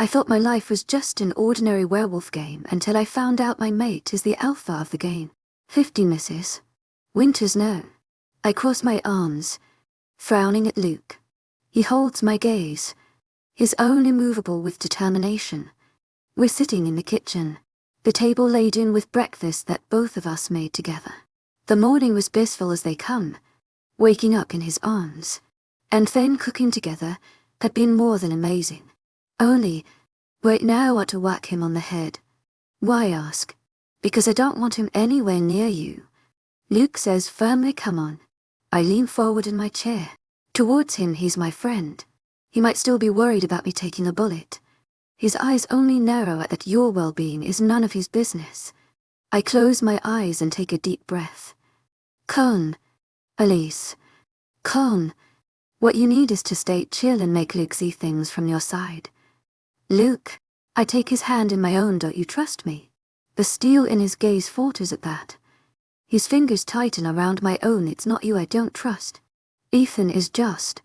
I thought my life was just an ordinary werewolf game until I found out my mate is the alpha of the game. 50 misses. Winters no. I cross my arms, frowning at Luke. He holds my gaze, his own immovable with determination. We're sitting in the kitchen, the table laden with breakfast that both of us made together. The morning was blissful as they come, waking up in his arms, and then cooking together had been more than amazing. Only, right now I want to whack him on the head. Why ask? Because I don't want him anywhere near you. Luke says firmly, come on. I lean forward in my chair. Towards him, he's my friend. He might still be worried about me taking a bullet. His eyes only narrow at that your well-being is none of his business. I close my eyes and take a deep breath. Calm, Elise. Calm. What you need is to stay chill and make Luke see things from your side. Luke, I take his hand in my own, don't you trust me? The steel in his gaze falters at that. His fingers tighten around my own, it's not you I don't trust. Ethan is just.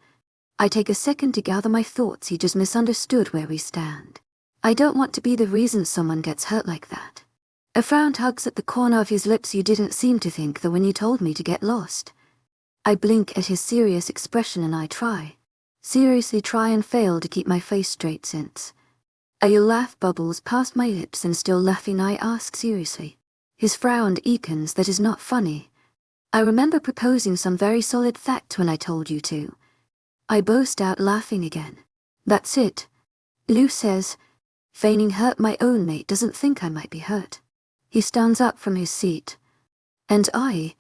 I take a second to gather my thoughts, he just misunderstood where we stand. I don't want to be the reason someone gets hurt like that. A frown tugs at the corner of his lips, you didn't seem to think that when you told me to get lost. I blink at his serious expression and I seriously try and fail to keep my face straight since. A laugh bubbles past my lips and still laughing I ask seriously. His frown eakens, that is not funny. I remember proposing some very solid fact when I told you to. I burst out laughing again. That's it. Lou says, feigning hurt my own mate doesn't think I might be hurt. He stands up from his seat. And I,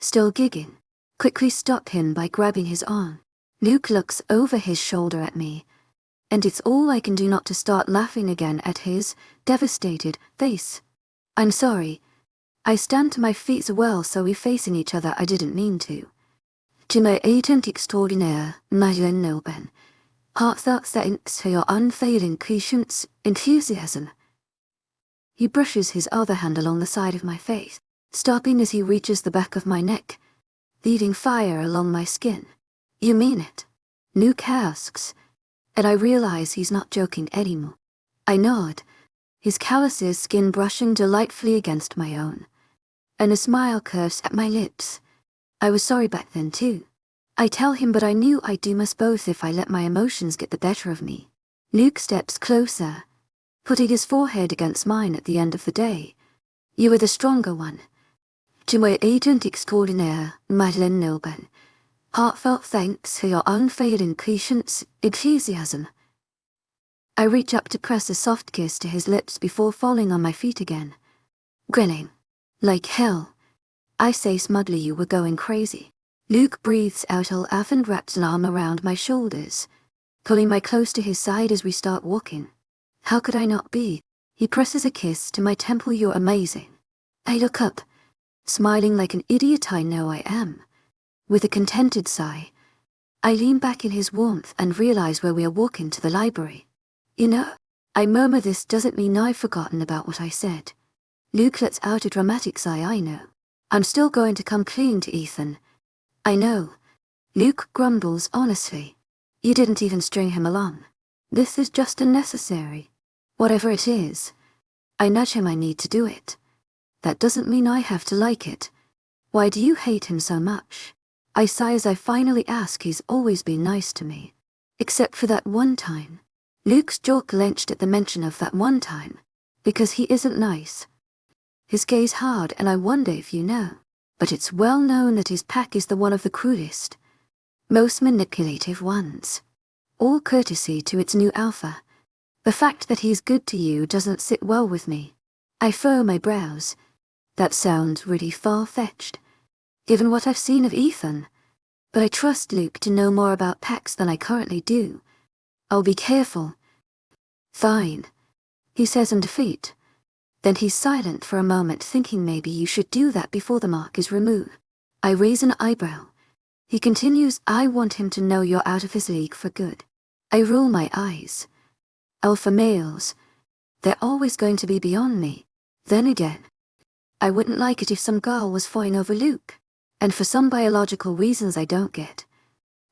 still gigging, quickly stop him by grabbing his arm. Luke looks over his shoulder at me, and it's all I can do not to start laughing again at his devastated face. I'm sorry. I stand to my feet as well, so we're facing each other. I didn't mean to. To my agent extraordinaire, Madeleine Nilben, heartfelt thanks for your unfailing patience, enthusiasm. He brushes his other hand along the side of my face, stopping as he reaches the back of my neck, leading fire along my skin. You mean it? Luke asks, and I realize he's not joking anymore. I nod, his calluses skin brushing delightfully against my own, and a smile curves at my lips. I was sorry back then too. I tell him, but I knew I'd do us both if I let my emotions get the better of me. Luke steps closer, putting his forehead against mine at the end of the day. You were the stronger one. To my agent extraordinaire, Madeleine Nilben, heartfelt thanks for your unfailing patience, enthusiasm. I reach up to press a soft kiss to his lips before falling on my feet again. Grinning. Like hell. I say smugly, you were going crazy. Luke breathes out a laugh and wraps an arm around my shoulders, pulling me close to his side as we start walking. How could I not be? He presses a kiss to my temple. You're amazing. I look up, smiling like an idiot I know I am. With a contented sigh, I lean back in his warmth and realize where we are walking to the library. You know, I murmur, this doesn't mean I've forgotten about what I said. Luke lets out a dramatic sigh. I know. I'm still going to come clean to Ethan. I know. Luke grumbles honestly. You didn't even string him along. This is just unnecessary. Whatever it is. I nudge him. I need to do it. That doesn't mean I have to like it. Why do you hate him so much? I sigh as I finally ask. He's always been nice to me. Except for that one time. Luke's jaw clenched at the mention of that one time. Because he isn't nice. His gaze hard, and I wonder if you know. But it's well known that his pack is the one of the crudest, most manipulative ones. All courtesy to its new alpha. The fact that he's good to you doesn't sit well with me. I furrow my brows. That sounds really far-fetched, given what I've seen of Ethan. But I trust Luke to know more about packs than I currently do. I'll be careful. Fine, he says in defeat. Then he's silent for a moment, thinking maybe you should do that before the mark is removed. I raise an eyebrow. He continues, I want him to know you're out of his league for good. I roll my eyes. Alpha males. They're always going to be beyond me. Then again, I wouldn't like it if some girl was fawning over Luke. And for some biological reasons I don't get.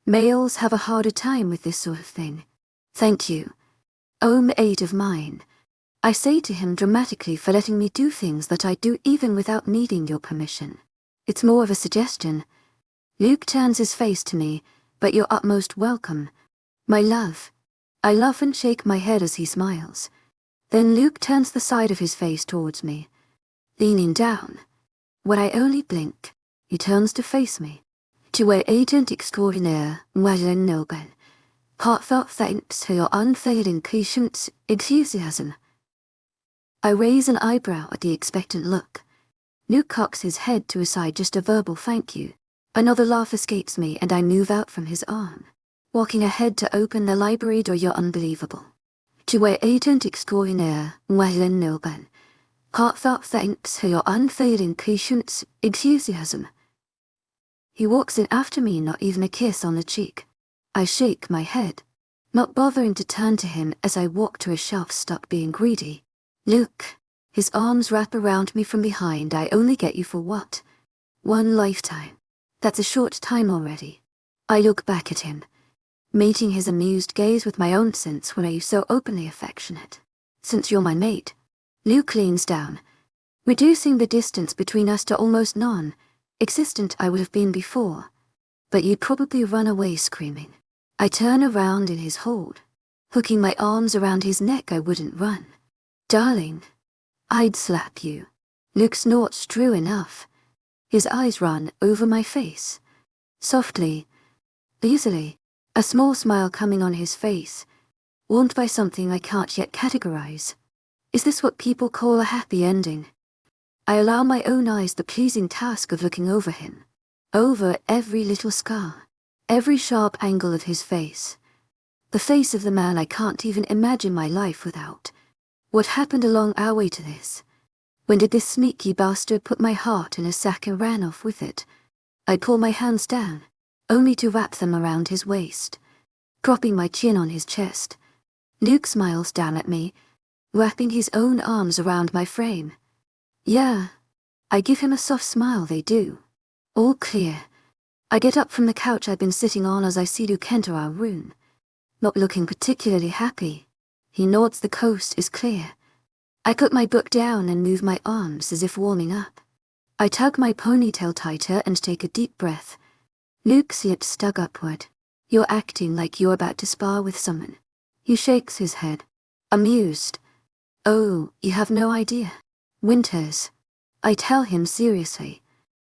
Males have a harder time with this sort of thing. Thank you. Oh, mate of mine. I say to him dramatically for letting me do things that I do even without needing your permission. It's more of a suggestion. Luke turns his face to me, but you're utmost welcome. My love. I laugh and shake my head as he smiles. Then Luke turns the side of his face towards me, leaning down. When I only blink, he turns to face me. To where agent extraordinaire, wildest. Heartfelt thanks for your unfailing patience, enthusiasm. I raise an eyebrow at the expectant look. Luke cocks his head to his side, just a verbal thank you. Another laugh escapes me and I move out from his arm, walking ahead to open the library door. You're unbelievable. To where agent extraordinaire, wildest. Heartfelt thanks for your unfailing patience, enthusiasm. He walks in after me, not even a kiss on the cheek. I shake my head, not bothering to turn to him as I walk to a shelf. Stop being greedy. Luke. His arms wrap around me from behind. I only get you for what? One lifetime. That's a short time already. I look back at him, meeting his amused gaze with my own. Since when are you so openly affectionate? Since you're my mate. Luke leans down, reducing the distance between us to almost non-existent. I would have been before, but you'd probably run away screaming. I turn around in his hold, hooking my arms around his neck. I wouldn't run. Darling, I'd slap you. Luke snorts true enough. His eyes run over my face. Softly, easily, a small smile coming on his face, warmed by something I can't yet categorize. Is this what people call a happy ending? I allow my own eyes the pleasing task of looking over him, over every little scar, every sharp angle of his face. The face of the man I can't even imagine my life without. What happened along our way to this? When did this sneaky bastard put my heart in a sack and ran off with it? I pull my hands down, only to wrap them around his waist, dropping my chin on his chest. Luke smiles down at me, wrapping his own arms around my frame. Yeah. I give him a soft smile. They do. All clear. I get up from the couch I've been sitting on as I see Luke enter our room, not looking particularly happy. He nods. The coast is clear. I put my book down and move my arms as if warming up. I tug my ponytail tighter and take a deep breath. Luke's lips stug upward. You're acting like you're about to spar with someone. He shakes his head, amused. Oh, you have no idea. Winters. I tell him seriously,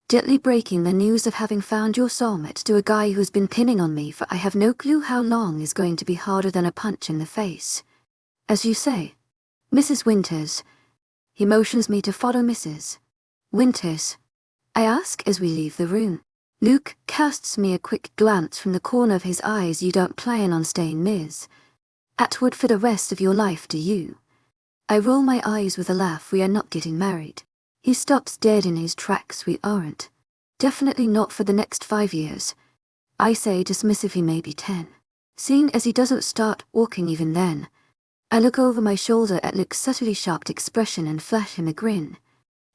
gently breaking the news of having found your soulmate to a guy who's been pinning on me for I have no clue how long is going to be harder than a punch in the face. As you say, Mrs. Winters. He motions me to follow Mrs. Winters. I ask as we leave the room. Luke casts me a quick glance from the corner of his eyes. You don't plan on staying Ms. Atwood for the rest of your life, do you? I roll my eyes with a laugh. We are not getting married. He stops dead in his tracks. We aren't. Definitely not for the next 5 years. I say dismissively, maybe 10. Seeing as he doesn't start walking even then, I look over my shoulder at Luke's subtly sharp expression and flash him a grin.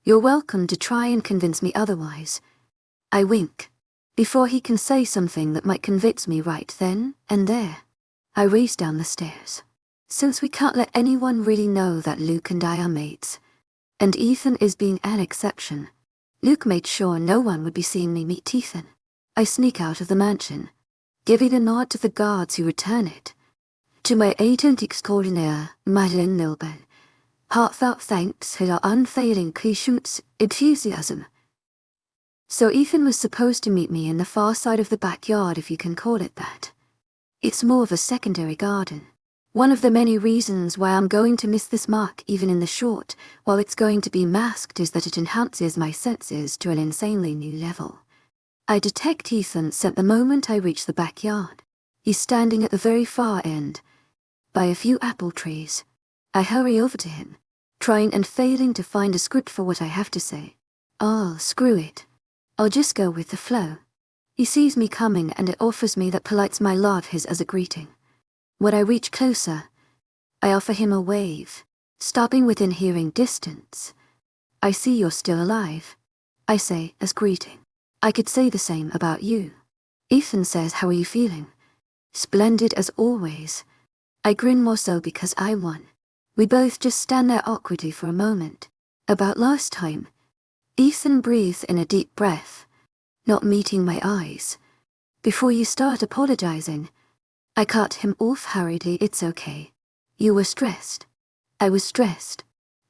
You're welcome to try and convince me otherwise. I wink, before he can say something that might convince me right then and there. I race down the stairs. Since we can't let anyone really know that Luke and I are mates, and Ethan is being an exception, Luke made sure no one would be seeing me meet Ethan. I sneak out of the mansion, giving a nod to the guards who return it. To my agent extraordinaire, wildest. Heartfelt thanks for your unfailing patience, enthusiasm. So Ethan was supposed to meet me in the far side of the backyard, if you can call it that. It's more of a secondary garden. One of the many reasons why I'm going to miss this mark even in the short, while it's going to be masked, is that it enhances my senses to an insanely new level. I detect Ethan at the moment I reach the backyard. He's standing at the very far end, by a few apple trees. I hurry over to him, trying and failing to find a script for what I have to say. Oh, screw it. I'll just go with the flow. He sees me coming and it offers me that polite smile of his as a greeting. When I reach closer, I offer him a wave, stopping within hearing distance. I see you're still alive, I say as greeting. I could say the same about you. Ethan says, how are you feeling? Splendid as always. I grin more so because I won. We both just stand there awkwardly for a moment. About last time. Ethan breathes in a deep breath, not meeting my eyes. Before you start apologizing. I cut him off hurriedly. It's okay. You were stressed. I was stressed.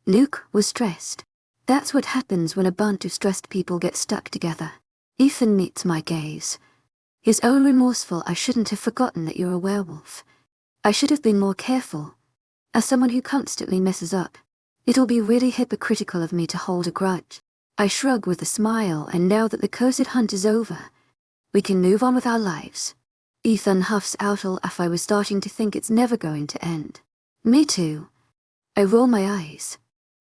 Luke was stressed. That's what happens when a bunch of stressed people get stuck together. Ethan meets my gaze. His own remorseful. I shouldn't have forgotten that you're a werewolf. I should have been more careful. As someone who constantly messes up, it'll be really hypocritical of me to hold a grudge. I shrug with a smile, and now that the cursed hunt is over, we can move on with our lives. Ethan huffs out. If I was starting to think it's never going to end. Me too. I roll my eyes.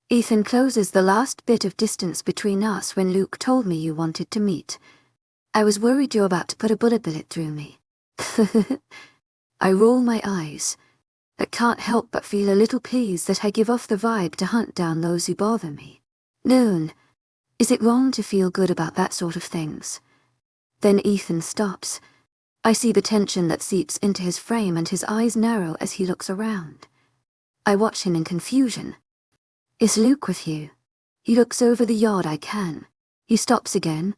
Ethan closes the last bit of distance between us. When Luke told me you wanted to meet, I was worried you're about to put a bullet through me. I roll my eyes. I can't help but feel a little pleased that I give off the vibe to hunt down those who bother me. Noon. Is it wrong to feel good about that sort of things? Then Ethan stops. I see the tension that seeps into his frame and his eyes narrow as he looks around. I watch him in confusion. Is Luke with you? He looks over the yard. I can. He stops again.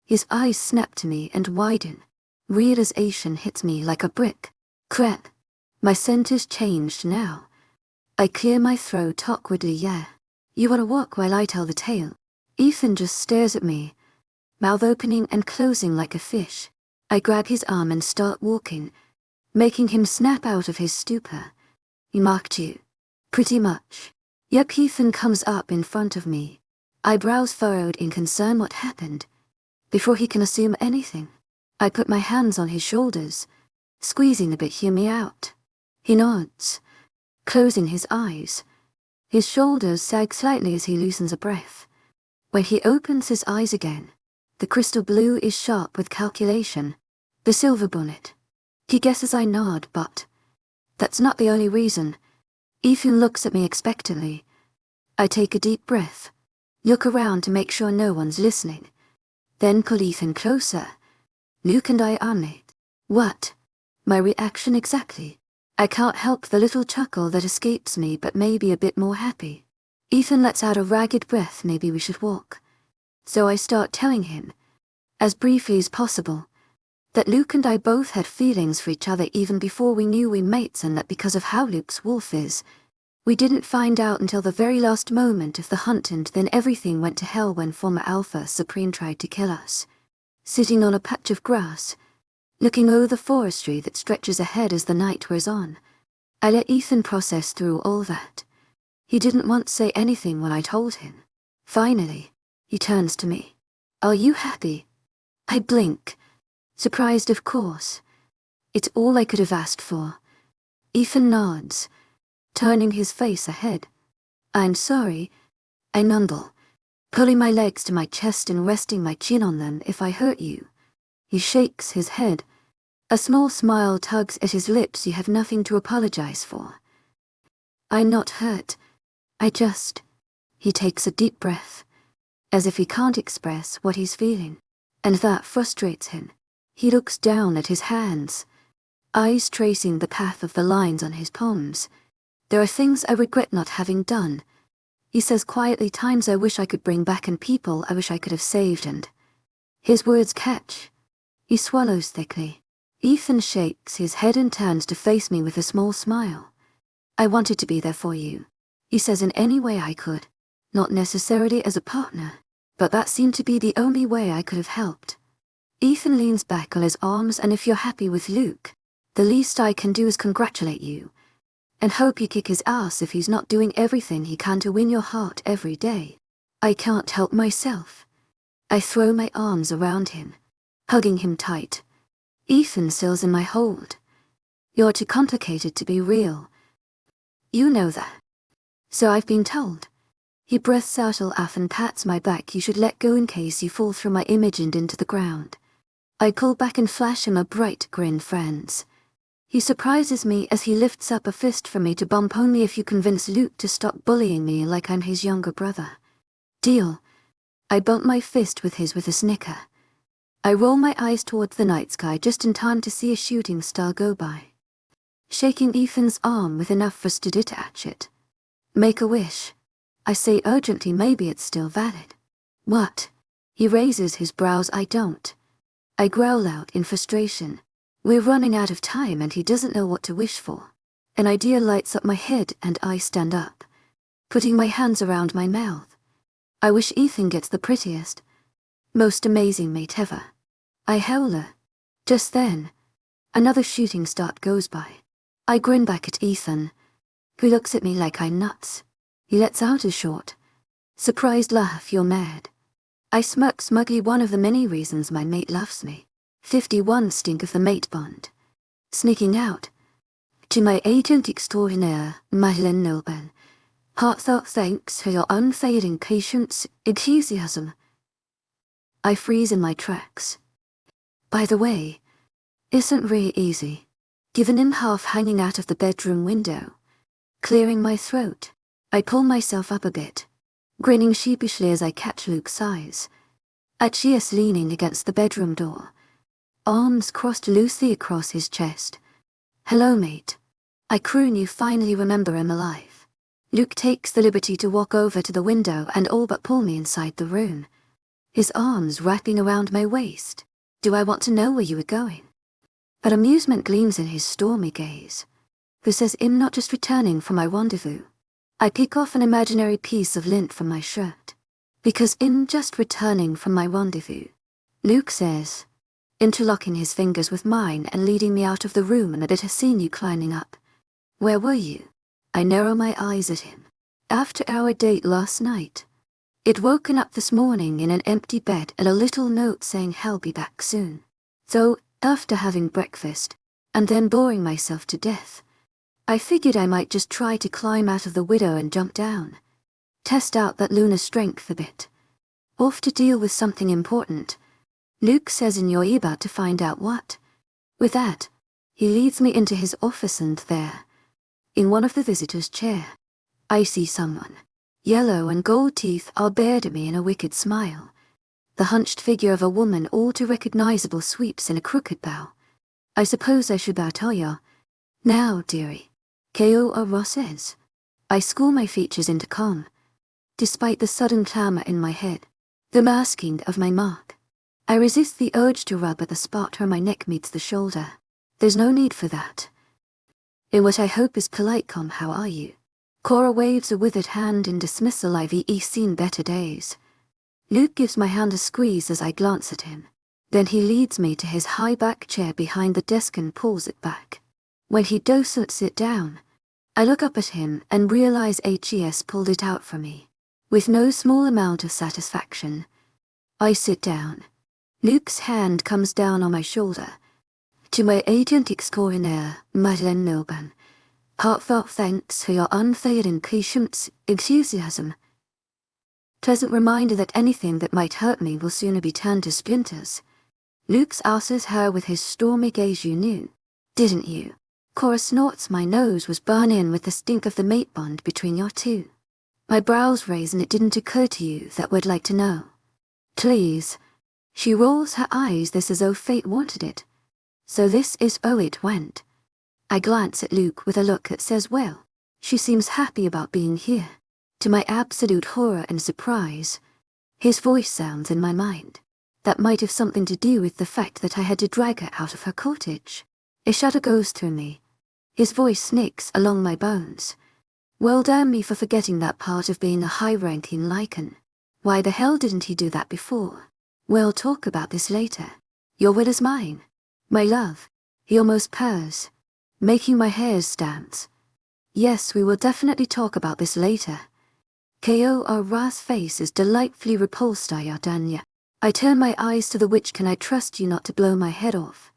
His eyes snap to me and widen. Realization hits me like a brick. Crap. My scent is changed now. I clear my throat awkwardly. Yeah. You wanna walk while I tell the tale? Ethan just stares at me, mouth opening and closing like a fish. I grab his arm and start walking, making him snap out of his stupor. He marked you. Pretty much. Yuck. Ethan comes up in front of me, eyebrows furrowed in concern. What happened? Before he can assume anything, I put my hands on his shoulders, squeezing a bit. Hear me out. He nods, closing his eyes. His shoulders sag slightly as he loosens a breath. When he opens his eyes again, the crystal blue is sharp with calculation. The silver bullet. He guesses. I nod, but that's not the only reason. Ethan looks at me expectantly. I take a deep breath, look around to make sure no one's listening, then pull Ethan closer. Luke and I are it. What? My reaction exactly. I can't help the little chuckle that escapes me, but maybe a bit more happy. Ethan lets out a ragged breath. Maybe we should walk. So I start telling him, as briefly as possible, that Luke and I both had feelings for each other even before we knew we mates, and that because of how Luke's wolf is, we didn't find out until the very last moment of the hunt, and then everything went to hell when former Alpha Supreme tried to kill us. Sitting on a patch of grass, looking over the forestry that stretches ahead as the night wears on, I let Ethan process through all that. He didn't once say anything when I told him. Finally, he turns to me. Are you happy? I blink. Surprised, of course. It's all I could have asked for. Ethan nods, turning his face ahead. I'm sorry. I mumble, pulling my legs to my chest and resting my chin on them. If I hurt you. He shakes his head. A small smile tugs at his lips. You have nothing to apologize for. I'm not hurt. I just... He takes a deep breath, as if he can't express what he's feeling, and that frustrates him. He looks down at his hands, eyes tracing the path of the lines on his palms. There are things I regret not having done, he says quietly. Times I wish I could bring back, and people I wish I could have saved, and... His words catch. He swallows thickly. Ethan shakes his head and turns to face me with a small smile. I wanted to be there for you, he says, in any way I could. Not necessarily as a partner, but that seemed to be the only way I could have helped. Ethan leans back on his arms. And if you're happy with Luke, the least I can do is congratulate you, and hope you kick his ass if he's not doing everything he can to win your heart every day. I can't help myself. I throw my arms around him, hugging him tight. Ethan stills in my hold. You're too complicated to be real. You know that. So I've been told. He breathes out off and pats my back. You should let go in case you fall through my image and into the ground. I pull back and flash him a bright grin. Friends. He surprises me as he lifts up a fist for me to bump. Only if you convince Luke to stop bullying me like I'm his younger brother. Deal. I bump my fist with his with a snicker. I roll my eyes toward the night sky just in time to see a shooting star go by. shaking Ethan's arm with enough force to detach it. Make a wish. I say urgently, maybe it's still valid. What? He raises his brows. I don't. I growl out in frustration. We're running out of time and he doesn't know what to wish for. An idea lights up my head and I stand up, putting my hands around my mouth. I wish Ethan gets the prettiest, most amazing mate ever. I howl. Just then, another shooting start goes by. I grin back at Ethan, who looks at me like I'm nuts. He lets out a short, surprised laugh. You're mad. I smirk smugly. One of the many reasons my mate loves me. 51 Stink of the mate bond. Sneaking out. To my agent extraordinaire, Madeleine Noble. Heartfelt thanks for your unfailing patience, enthusiasm. I freeze in my tracks. By the way, isn't really easy. Given him half hanging out of the bedroom window. Clearing my throat, I pull myself up a bit, grinning sheepishly as I catch Luke's eyes. Achius leaning against the bedroom door, arms crossed loosely across his chest. Hello, mate. I croon. You finally remember I'm alive. Luke takes the liberty to walk over to the window and all but pull me inside the room, his arms wrapping around my waist. Do I want to know where you were going? But amusement gleams in his stormy gaze. Who says I'm not just returning from my rendezvous? I pick off an imaginary piece of lint from my shirt. Because I'm just returning from my rendezvous. Luke says, interlocking his fingers with mine and leading me out of the room. And it has seen you climbing up. Where were you? I narrow my eyes at him. After our date last night. I'd woken up this morning in an empty bed and a little note saying I'll be back soon. So, after having breakfast, and then boring myself to death, I figured I might just try to climb out of the window and jump down. Test out that lunar strength a bit. Off to deal with something important. Luke says and you're about to find out what. With that, he leads me into his office and there, in one of the visitors' chair, I see someone. Yellow and gold teeth are bared at me in a wicked smile. The hunched figure of a woman all too recognizable sweeps in a crooked bow. I suppose I should bow to ya. Now, dearie. K.O. Ross says. I school my features into calm, despite the sudden clamor in my head, the masking of my mark. I resist the urge to rub at the spot where my neck meets the shoulder. There's no need for that. In what I hope is polite calm, how are you? Cora waves a withered hand in dismissal. I've seen better days. Luke gives my hand a squeeze as I glance at him. Then he leads me to his high-back chair behind the desk and pulls it back. When he doesn't sit down, I look up at him and realize HES pulled it out for me. With no small amount of satisfaction, I sit down. Luke's hand comes down on my shoulder. To my agent extraordinaire, Madeleine Noble. Heartfelt thanks for your unfailing patience, enthusiasm. Pleasant reminder that anything that might hurt me will sooner be turned to splinters. Luke answers her with his stormy gaze. You knew, didn't you? Cora snorts. My nose was burning with the stink of the mate bond between your two. My brows raise. And it didn't occur to you that we'd like to know. Please. She rolls her eyes. This as though fate wanted it. So this is how it went. I glance at Luke with a look that says, well, she seems happy about being here. To my absolute horror and surprise, his voice sounds in my mind. That might have something to do with the fact that I had to drag her out of her cottage. A shudder goes through me. His voice snicks along my bones. Well, damn me for forgetting that part of being a high-ranking lichen. Why the hell didn't he do that before? We'll talk about this later. Your will is mine. My love. He almost purrs, making my hairs stand. Yes, we will definitely talk about this later. K.O. Ra's face is delightfully repulsed. Danya. I turn my eyes to the witch. Can I trust you not to blow my head off?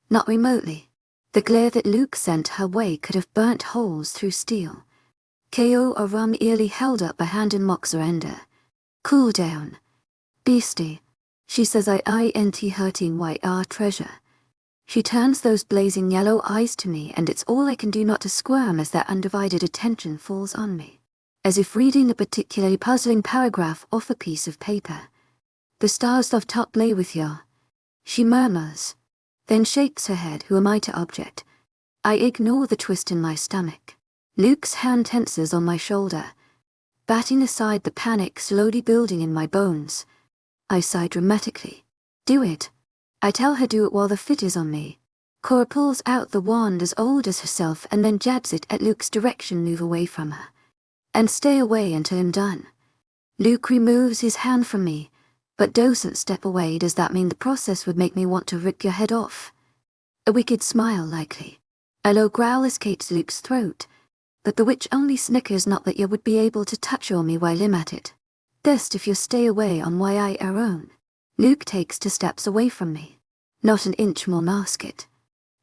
Not remotely. The glare that Luke sent her way could have burnt holes through steel. K.O. Ram eerily held up a hand in mock surrender. Cool down. Beastie. She says I ain't hurting why our treasure. She turns those blazing yellow eyes to me and it's all I can do not to squirm as their undivided attention falls on me. As if reading a particularly puzzling paragraph off a piece of paper. The stars of top lay with ya. She murmurs, then shakes her head. Who am I to object? I ignore the twist in my stomach. Luke's hand tenses on my shoulder, batting aside the panic slowly building in my bones. I sigh dramatically. Do it. I tell her do it while the fit is on me. Cora pulls out the wand as old as herself and then jabs it at Luke's direction. Move away from her. And stay away until I'm done. Luke removes his hand from me, but doesn't step away. Does that mean the process would make me want to rip your head off? A wicked smile likely. A low growl escapes Luke's throat, but the witch only snickers. Not that you would be able to touch on me while I'm at it. Best if you stay away on why I our own. Luke takes 2 steps away from me. Not an inch more. Mask it.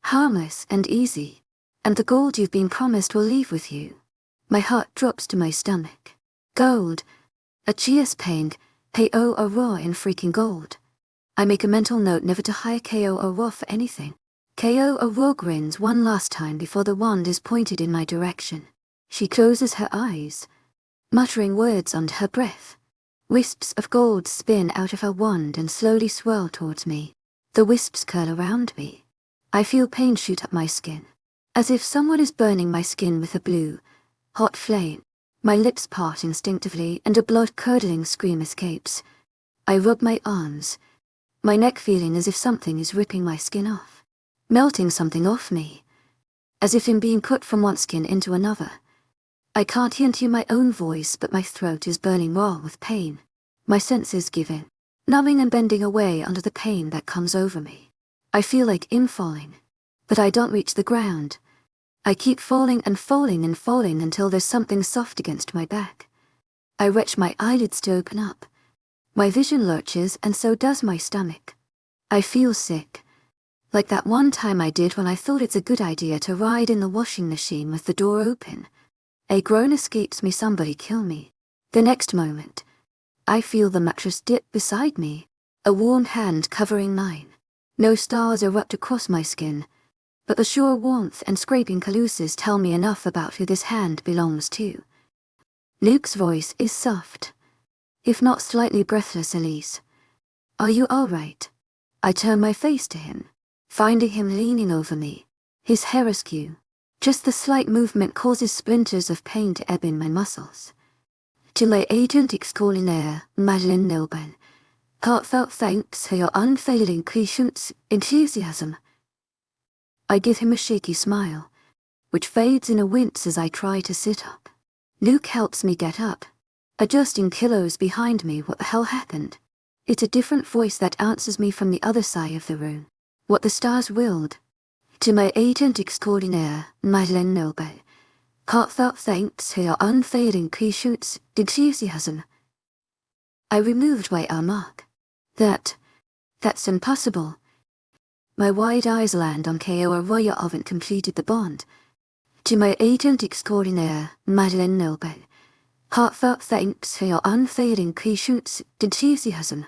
Harmless and easy. And the gold you've been promised will leave with you. My heart drops to my stomach. Gold. A cheers paying, K.O. a raw in freaking gold. I make a mental note never to hire K.O. a raw for anything. K.O. a raw grins one last time before the wand is pointed in my direction. She closes her eyes, muttering words under her breath. Wisps of gold spin out of her wand and slowly swirl towards me. The wisps curl around me. I feel pain shoot up my skin, as if someone is burning my skin with a blue, hot flame. My lips part instinctively and a blood-curdling scream escapes. I rub my arms, my neck feeling as if something is ripping my skin off, melting something off me, as if I'm being cut from one skin into another. I can't hear my own voice, but my throat is burning raw with pain. My senses give in, numbing and bending away under the pain that comes over me. I feel like I'm falling, but I don't reach the ground. I keep falling and falling and falling until there's something soft against my back. I retch my eyelids to open up. My vision lurches and so does my stomach. I feel sick, like that one time I did when I thought it's a good idea to ride in the washing machine with the door open. A groan escapes me. Somebody kill me. The next moment, I feel the mattress dip beside me, a warm hand covering mine. No stars erupt across my skin, but the sure warmth and scraping calluses tell me enough about who this hand belongs to. Luke's voice is soft, if not slightly breathless. Elise, are you all right? I turn my face to him, finding him leaning over me, his hair askew. Just the slight movement causes splinters of pain to ebb in my muscles. To my agent extraordinaire, Madeleine Nilben, heartfelt thanks for your unfailing patience, enthusiasm. I give him a shaky smile, which fades in a wince as I try to sit up. Luke helps me get up, adjusting pillows behind me. What the hell happened? It's a different voice that answers me from the other side of the room. What the stars willed. To my agent extraordinaire, Madeleine Nilben, heartfelt thanks for your unfailing patience, enthusiasm. I removed my mark. That's impossible. My wide eyes land on K.O. Arroyo. Haven't completed the bond. To my agent extraordinaire, Madeleine Nilben, heartfelt thanks for your unfailing patience, enthusiasm.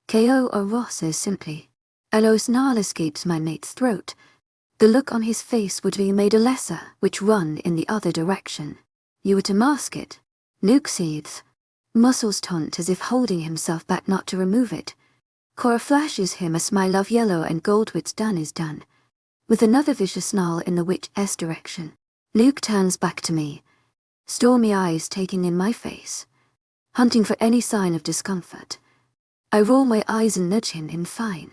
K.O. Arroyo says simply. A low snarl escapes my mate's throat. The look on his face would be made a lesser, which run in the other direction. You were to mask it. Luke seethes, muscles taut as if holding himself back not to remove it. Cora flashes him a smile of yellow and gold. What's done is done. With another vicious snarl in the witch's direction, Luke turns back to me, stormy eyes taking in my face, hunting for any sign of discomfort. I roll my eyes and nudge him in fine.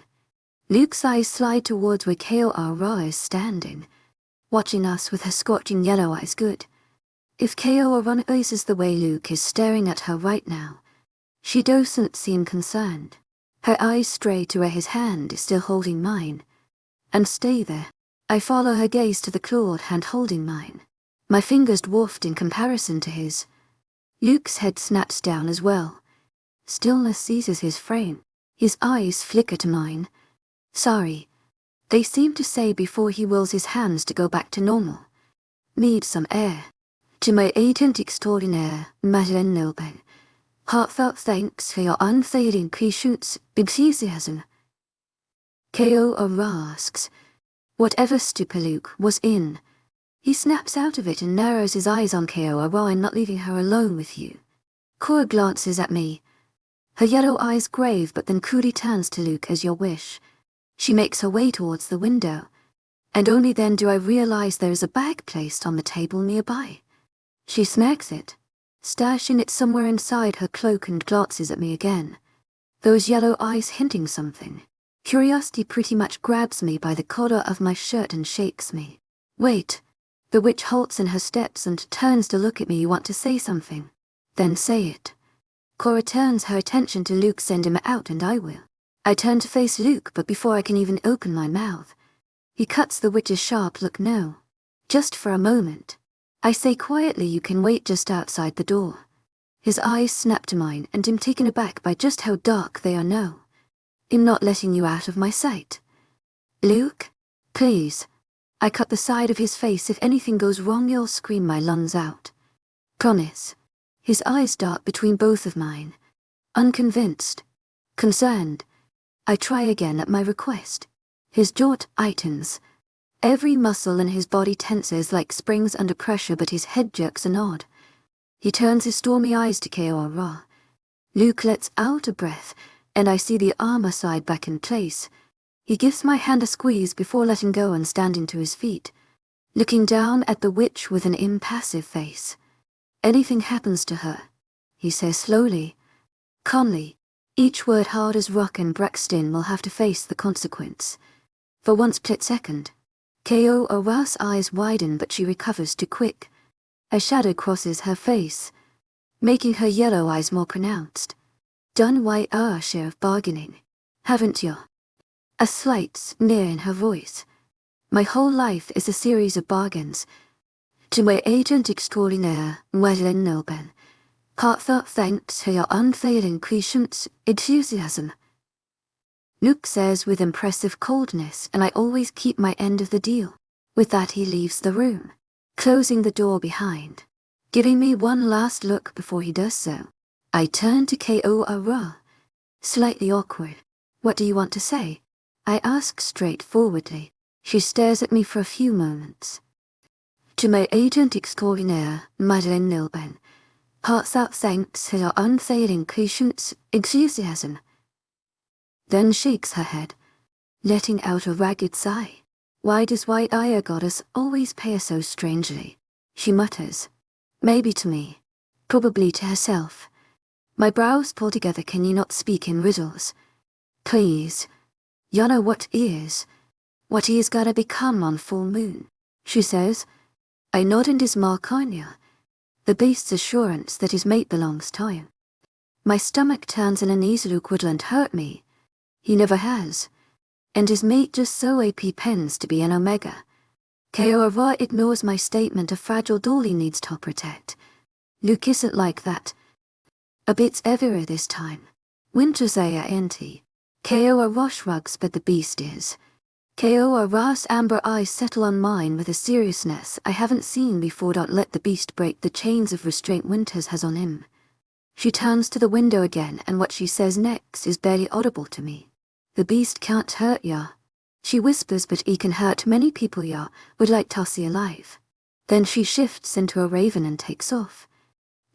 Luke's eyes slide towards where K.O.R. is standing, watching us with her scorching yellow eyes. Good. If K.O.R. faces the way Luke is staring at her right now, she doesn't seem concerned. Her eyes stray to where his hand is still holding mine, and stay there. I follow her gaze to the clawed hand holding mine. My fingers dwarfed in comparison to his. Luke's head snaps down as well. Stillness seizes his frame. His eyes flicker to mine. Sorry, they seem to say before he wills his hands to go back to normal. Need some air. To my agent extraordinaire, Madeleine Nilben, heartfelt thanks for your unfailing patience, enthusiasm. K.O.R. asks, whatever stupor Luke was in. He snaps out of it and narrows his eyes on K.O.R. and not leaving her alone with you. Cora glances at me, her yellow eyes grave, but then coolly turns to Luke. As your wish. She makes her way towards the window, and only then do I realize there is a bag placed on the table nearby. She snags it, stashing it somewhere inside her cloak, and glances at me again, those yellow eyes hinting something. Curiosity pretty much grabs me by the collar of my shirt and shakes me. Wait. The witch halts in her steps and turns to look at me. You want to say something? Then say it. Cora turns her attention to Luke. Send him out and I will. I turn to face Luke, but before I can even open my mouth, he cuts the witch's sharp look. No. Just for a moment. I say quietly, you can wait just outside the door. His eyes snap to mine, and I'm taken aback by just how dark they are. No. I'm not letting you out of my sight. Luke? Please. I cut the side of his face. If anything goes wrong, you'll scream my lungs out. Promise. His eyes dart between both of mine. Unconvinced. Concerned. I try again at my request. His jaw tightens. Every muscle in his body tenses like springs under pressure, but his head jerks a nod. He turns his stormy eyes to Kora. Luke lets out a breath, and I see the armor slide back in place. He gives my hand a squeeze before letting go and standing to his feet, looking down at the witch with an impassive face. Anything happens to her, he says slowly, calmly, each word hard as rock, and Braxton will have to face the consequence. For one split second, Kora's eyes widen, but she recovers too quick. A shadow crosses her face, making her yellow eyes more pronounced. Done our share of bargaining, haven't you? A slight sneer in her voice. My whole life is a series of bargains. To my agent extraordinaire, webnovel, heartfelt thanks for your unfailing patience, enthusiasm. Luke says with impressive coldness, and I always keep my end of the deal. With that he leaves the room, closing the door behind, giving me one last look before he does so. I turn to Kora, slightly awkward. What do you want to say? I ask straightforwardly. She stares at me for a few moments. To my agent extraordinaire, webnovel, heartfelt thanks for your unfailing patience, enthusiasm. Then shakes her head, letting out a ragged sigh. Why does White Eye Goddess always pay her so strangely? She mutters. Maybe to me, probably to herself. My brows pull together. Can you not speak in riddles? Please. You know what is gotta become on full moon, she says. I nod and dismal Kanya, the beast's assurance that his mate belongs to him. My stomach turns and unease. Luke wouldn't hurt me. He never has. And his mate just so AP pens to be an omega. Kora ignores my statement. A fragile doll he needs to protect. Luke isn't like that. A bit heavier this time. Winter's anti. Kora shrugs, but the beast is. Kora's amber eyes settle on mine with a seriousness I haven't seen before. Don't let the beast break the chains of restraint Winters has on him. She turns to the window again, and what she says next is barely audible to me. The beast can't hurt ya. She whispers, but he can hurt many people ya, would like to see alive. Then she shifts into a raven and takes off,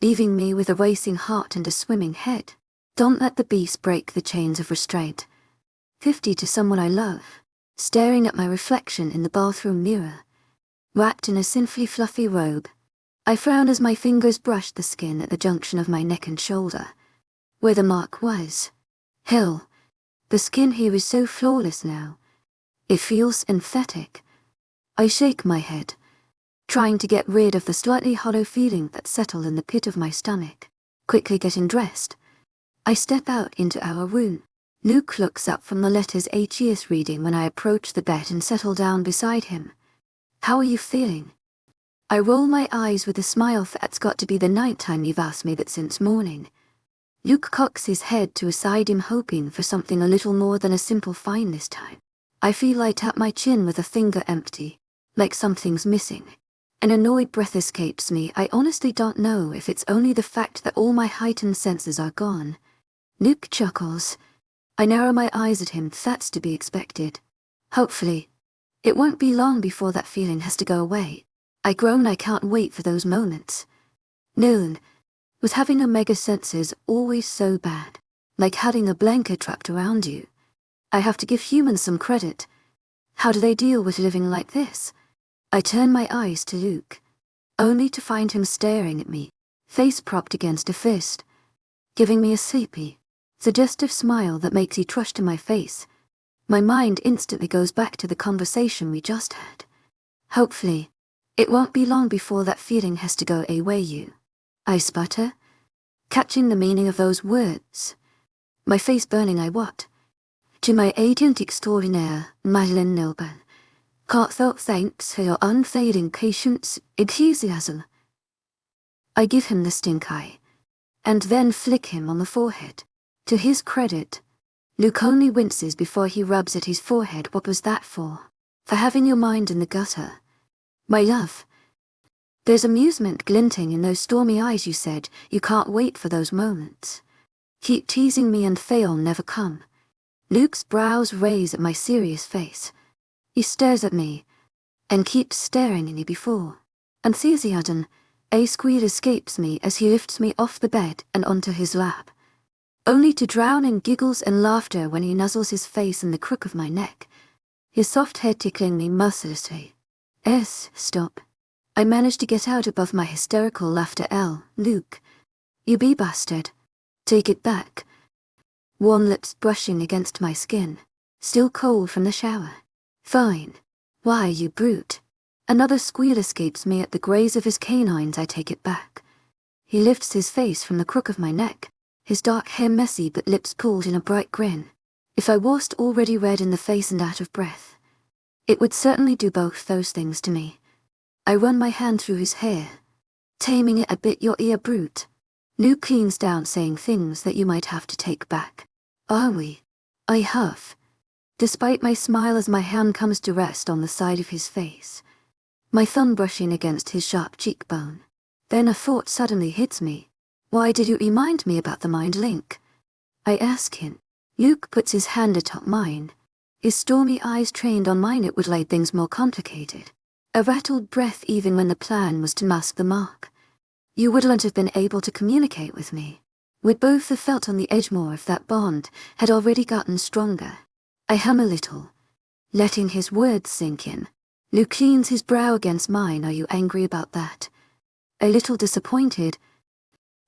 leaving me with a racing heart and a swimming head. Don't let the beast break the chains of restraint. 50 to someone I love, staring at my reflection in the bathroom mirror, wrapped in a sinfully fluffy robe. I frown as my fingers brush the skin at the junction of my neck and shoulder, where the mark was. Hell, the skin here is so flawless now. It feels emphatic. I shake my head, trying to get rid of the slightly hollow feeling that settled in the pit of my stomach. Quickly getting dressed, I step out into our room. Luke looks up from the letters he is reading when I approach the bed and settle down beside him. How are you feeling? I roll my eyes with a smile. That's got to be the 9th time you've asked me that since morning. Luke cocks his head to a side, him hoping for something a little more than a simple fine this time. I feel I tap my chin with a finger empty, like something's missing. An annoyed breath escapes me. I honestly don't know if it's only the fact that all my heightened senses are gone. Luke chuckles. I narrow my eyes at him. That's to be expected. Hopefully. It won't be long before that feeling has to go away. I groan. I can't wait for those moments. Noon. Was having omega senses always so bad? Like having a blanket wrapped around you. I have to give humans some credit. How do they deal with living like this? I turn my eyes to Luke, only to find him staring at me, face propped against a fist, giving me a sleepy, suggestive smile that makes you trush to my face. My mind instantly goes back to the conversation we just had. Hopefully, it won't be long before that feeling has to go away you. I sputter, catching the meaning of those words. My face burning I what? To my agent extraordinaire, Madeleine Nilban. Heartfelt thanks for your unfailing patience, enthusiasm. I give him the stink eye, and then flick him on the forehead. To his credit, Luke only winces before he rubs at his forehead. What was that for? For having your mind in the gutter. My love. There's amusement glinting in those stormy eyes. You said you can't wait for those moments. Keep teasing me and they'll never come. Luke's brows raise at my serious face. He stares at me, and keeps staring at me before. Enthusiasm, a squeal escapes me as he lifts me off the bed and onto his lap, only to drown in giggles and laughter when he nuzzles his face in the crook of my neck, his soft head tickling me mercilessly. Stop. I manage to get out above my hysterical laughter. Luke, you be bastard. Take it back. Warm lips brushing against my skin, still cold from the shower. Fine. Why, you brute. Another squeal escapes me at the graze of his canines. I take it back. He lifts his face from the crook of my neck, his dark hair messy but lips pulled in a bright grin. If I wasn't already red in the face and out of breath, it would certainly do both those things to me. I run my hand through his hair, taming it a bit. Your ear, brute. Luke cleans down, saying things that you might have to take back. Are we? I huff, despite my smile as my hand comes to rest on the side of his face, my thumb brushing against his sharp cheekbone. Then a thought suddenly hits me. Why did you remind me about the mind link? I ask him. Luke puts his hand atop mine, his stormy eyes trained on mine. It would make things more complicated. A rattled breath even when the plan was to mask the mark. You wouldn't have been able to communicate with me. We'd both have felt on the edge more if that bond had already gotten stronger. I hum a little, letting his words sink in. Luke cleans his brow against mine. Are you angry about that? A little disappointed.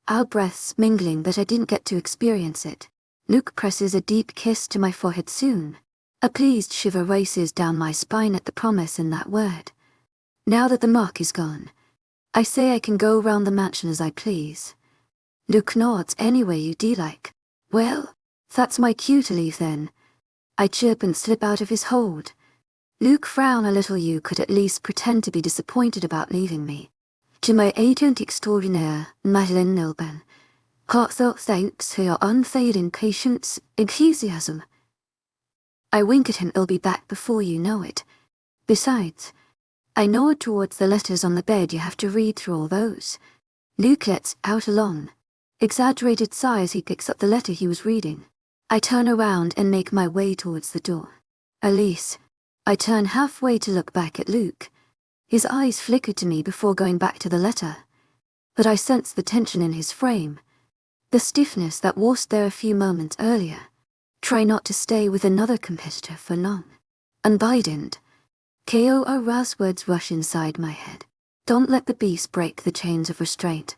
Our breaths mingling that I didn't get to experience it. Luke presses a deep kiss to my forehead soon. A pleased shiver races down my spine at the promise in that word. Now that the mark is gone, I say I can go round the mansion as I please. Luke nods. Any way you like. Well, that's my cue to leave then. I chirp and slip out of his hold. Luke frown a little. You could at least pretend to be disappointed about leaving me. To my agent extraordinaire, Madeleine Nilban. Heartfelt thanks for your unfailing patience, enthusiasm. I wink at him. I'll be back before you know it. Besides, I nod towards the letters on the bed. You have to read through all those. Luke lets out a long, exaggerated sigh as he picks up the letter he was reading. I turn around and make my way towards the door. Elise. I turn halfway to look back at Luke. His eyes flicker to me before going back to the letter. But I sense the tension in his frame, the stiffness that was there a few moments earlier. Try not to stay with another competitor for long. Unbidened. KOR's words rush inside my head. Don't let the beast break the chains of restraint.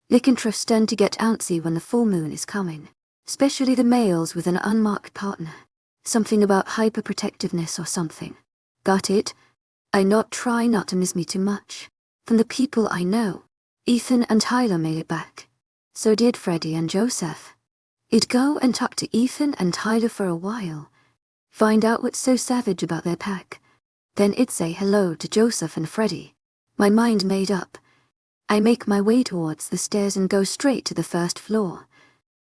Lycanthropes tend to get antsy when the full moon is coming, especially the males with an unmarked partner. Something about hyperprotectiveness or something. Got it? I try not to miss me too much. From the people I know, Ethan and Tyler made it back. So did Freddie and Joseph. I'd go and talk to Ethan and Tyler for a while. Find out what's so savage about their pack. Then I'd say hello to Joseph and Freddie. My mind made up. I make my way towards the stairs and go straight to the first floor.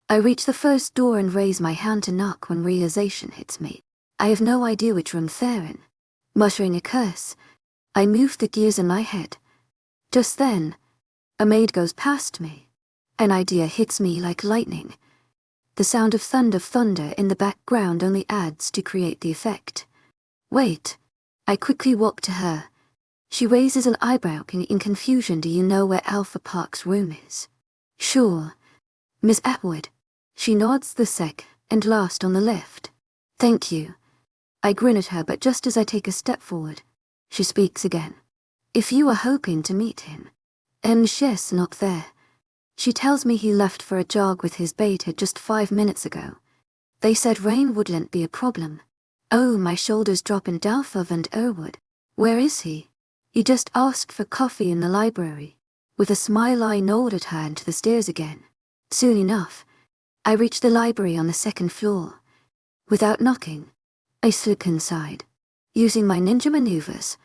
I reach the first door and raise my hand to knock when realization hits me. I have no idea which room they're in. Muttering a curse, I move the gears in my head. Just then, a maid goes past me. An idea hits me like lightning. The sound of thunder in the background only adds to create the effect. Wait. I quickly walk to her. She raises an eyebrow in confusion. Do you know where Alpha Park's room is? Sure. Miss Atwood. She nods. The sec and last on the left. Thank you. I grin at her, but just as I take a step forward, she speaks again. If you are hoping to meet him, she's not there. She tells me he left for a jog with his beta just 5 minutes ago. They said rain wouldn't be a problem. Oh, my shoulders drop in doubt of and Erwood. Where is he? He just asked for coffee in the library. With a smile I nodded her into the stairs again. Soon enough, I reached the library on the 2nd floor. Without knocking, I slip inside. Using my ninja maneuvers,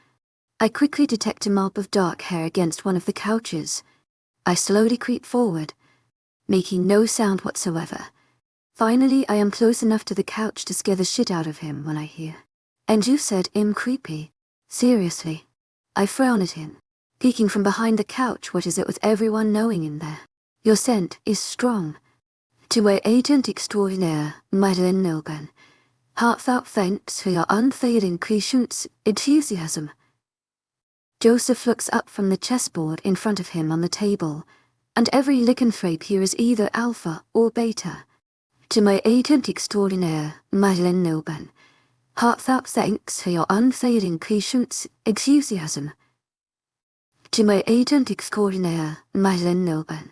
I quickly detect a mop of dark hair against one of the couches. I slowly creep forward, making no sound whatsoever. Finally, I am close enough to the couch to scare the shit out of him when I hear. And you said I'm creepy. Seriously. I frown at him, peeking from behind the couch. What is it with everyone knowing in there? Your scent is strong. To my agent extraordinaire, Madeline Milburn. Heartfelt thanks for your unfailing patience, enthusiasm. Joseph looks up from the chessboard in front of him on the table, and every lycanthrope here is either alpha or beta. To my agent extraordinaire, Madeline Milburn. Heartfelt thanks for your unfailing patience, enthusiasm. To my agent extraordinaire, Madeline Milburn.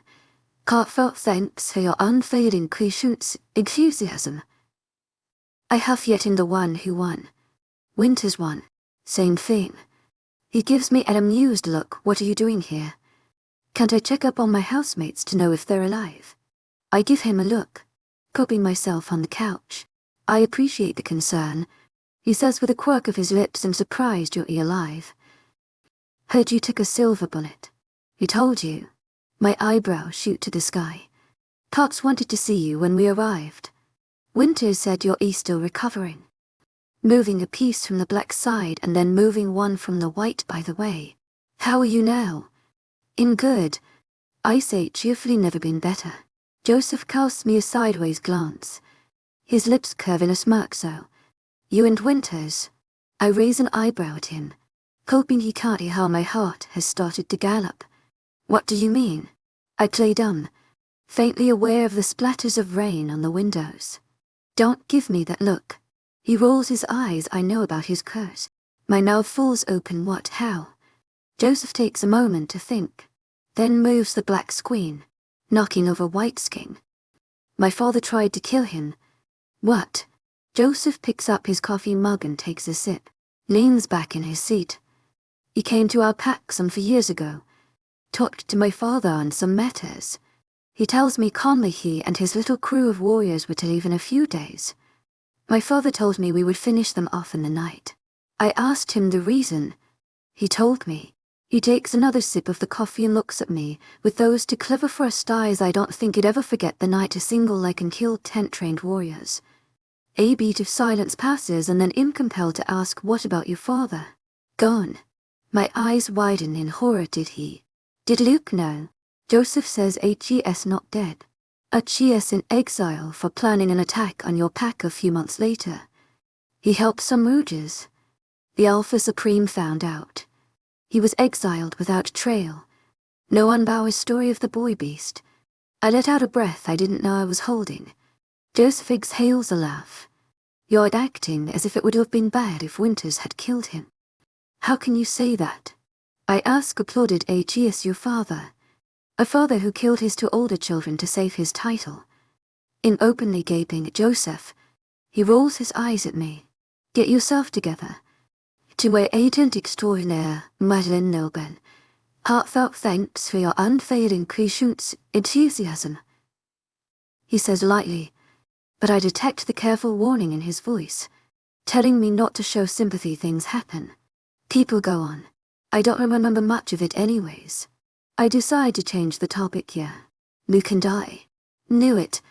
Heartfelt thanks for your unfailing patience, enthusiasm. I huff, yet in the one who won. Winters won. Same thing. He gives me an amused look. What are you doing here? Can't I check up on my housemates to know if they're alive? I give him a look, cupping myself on the couch. I appreciate the concern, he says with a quirk of his lips. I'm surprised you're alive. Heard you took a silver bullet. He told you. My eyebrows shoot to the sky. Cops wanted to see you when we arrived. Winters said you're still recovering. Moving a piece from the black side and then moving one from the white, by the way. How are you now? In good. I say cheerfully, never been better. Joseph casts me a sideways glance. His lips curve in a smirk. So, you and Winters? I raise an eyebrow at him, hoping he can't hear how my heart has started to gallop. What do you mean? I play dumb, faintly aware of the splatters of rain on the windows. Don't give me that look. He rolls his eyes. I know about his curse. My mouth falls open. What? How? Joseph takes a moment to think, then moves the black screen, knocking over white skin. My father tried to kill him. What? Joseph picks up his coffee mug and takes a sip, leans back in his seat. He came to our pack some 4 years ago. Talked to my father on some matters. He tells me calmly he and his little crew of warriors were to leave in a few days. My father told me we would finish them off in the night. I asked him the reason. He told me. He takes another sip of the coffee and looks at me, with those too clever for us eyes. I don't think he'd ever forget the night a single like and killed 10 trained warriors. A beat of silence passes and then I'm compelled to ask, what about your father? Gone. My eyes widen in horror. Did Luke know? Joseph says HES not dead. HES in exile for planning an attack on your pack a few months later. He helped some Rouges. The Alpha Supreme found out. He was exiled without trail. No one Bauer's story of the boy beast. I let out a breath I didn't know I was holding. Joseph exhales a laugh. You're acting as if it would have been bad if Winters had killed him. How can you say that? I ask. Applauded HES your father. A father who killed his 2 older children to save his title. In openly gaping at Joseph, he rolls his eyes at me. Get yourself together. To my agent extraordinaire, Madeline Milburn. Heartfelt thanks for your unfailing patience, enthusiasm. He says lightly, but I detect the careful warning in his voice, telling me not to show sympathy. Things happen. People go on. I don't remember much of it anyways. I decide to change the topic here. Luke and I. Knew it.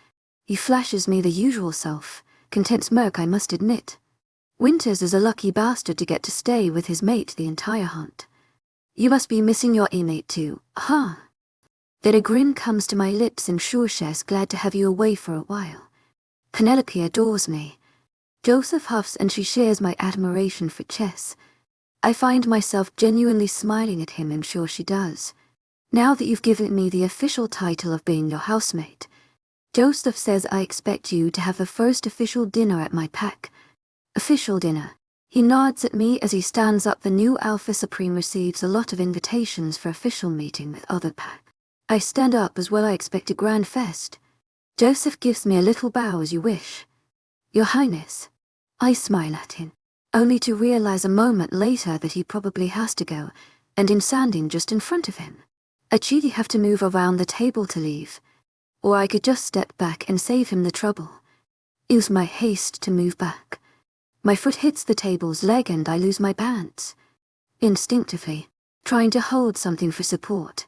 He flashes me the usual self, content smirk, I must admit. Winters is a lucky bastard to get to stay with his mate the entire hunt. You must be missing your mate too, huh? Then a grin comes to my lips and sure she's glad to have you away for a while. Penelope adores me. Joseph huffs and she shares my admiration for chess. I find myself genuinely smiling at him and sure she does. Now that you've given me the official title of being your housemate, Joseph says I expect you to have the first official dinner at my pack. Official dinner. He nods at me as he stands up. The new Alpha Supreme receives a lot of invitations for official meeting with other pack. I stand up as well. I expect a grand fest. Joseph gives me a little bow. As you wish, Your Highness. I smile at him, only to realize a moment later that he probably has to go, and I'm standing just in front of him. I cheatily have to move around the table to leave, or I could just step back and save him the trouble. Use my haste to move back. My foot hits the table's leg and I lose my balance. Instinctively, trying to hold something for support,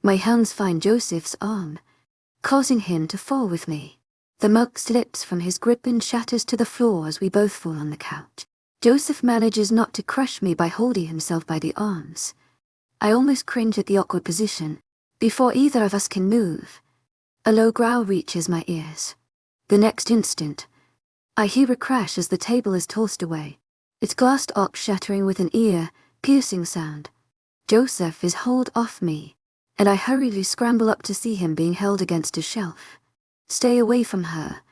my hands find Joseph's arm, causing him to fall with me. The mug slips from his grip and shatters to the floor as we both fall on the couch. Joseph manages not to crush me by holding himself by the arms. I almost cringe at the awkward position. Before either of us can move, a low growl reaches my ears. The next instant, I hear a crash as the table is tossed away, its glass arc shattering with an ear-piercing sound. Joseph is hauled off me, and I hurriedly scramble up to see him being held against a shelf. Stay away from her.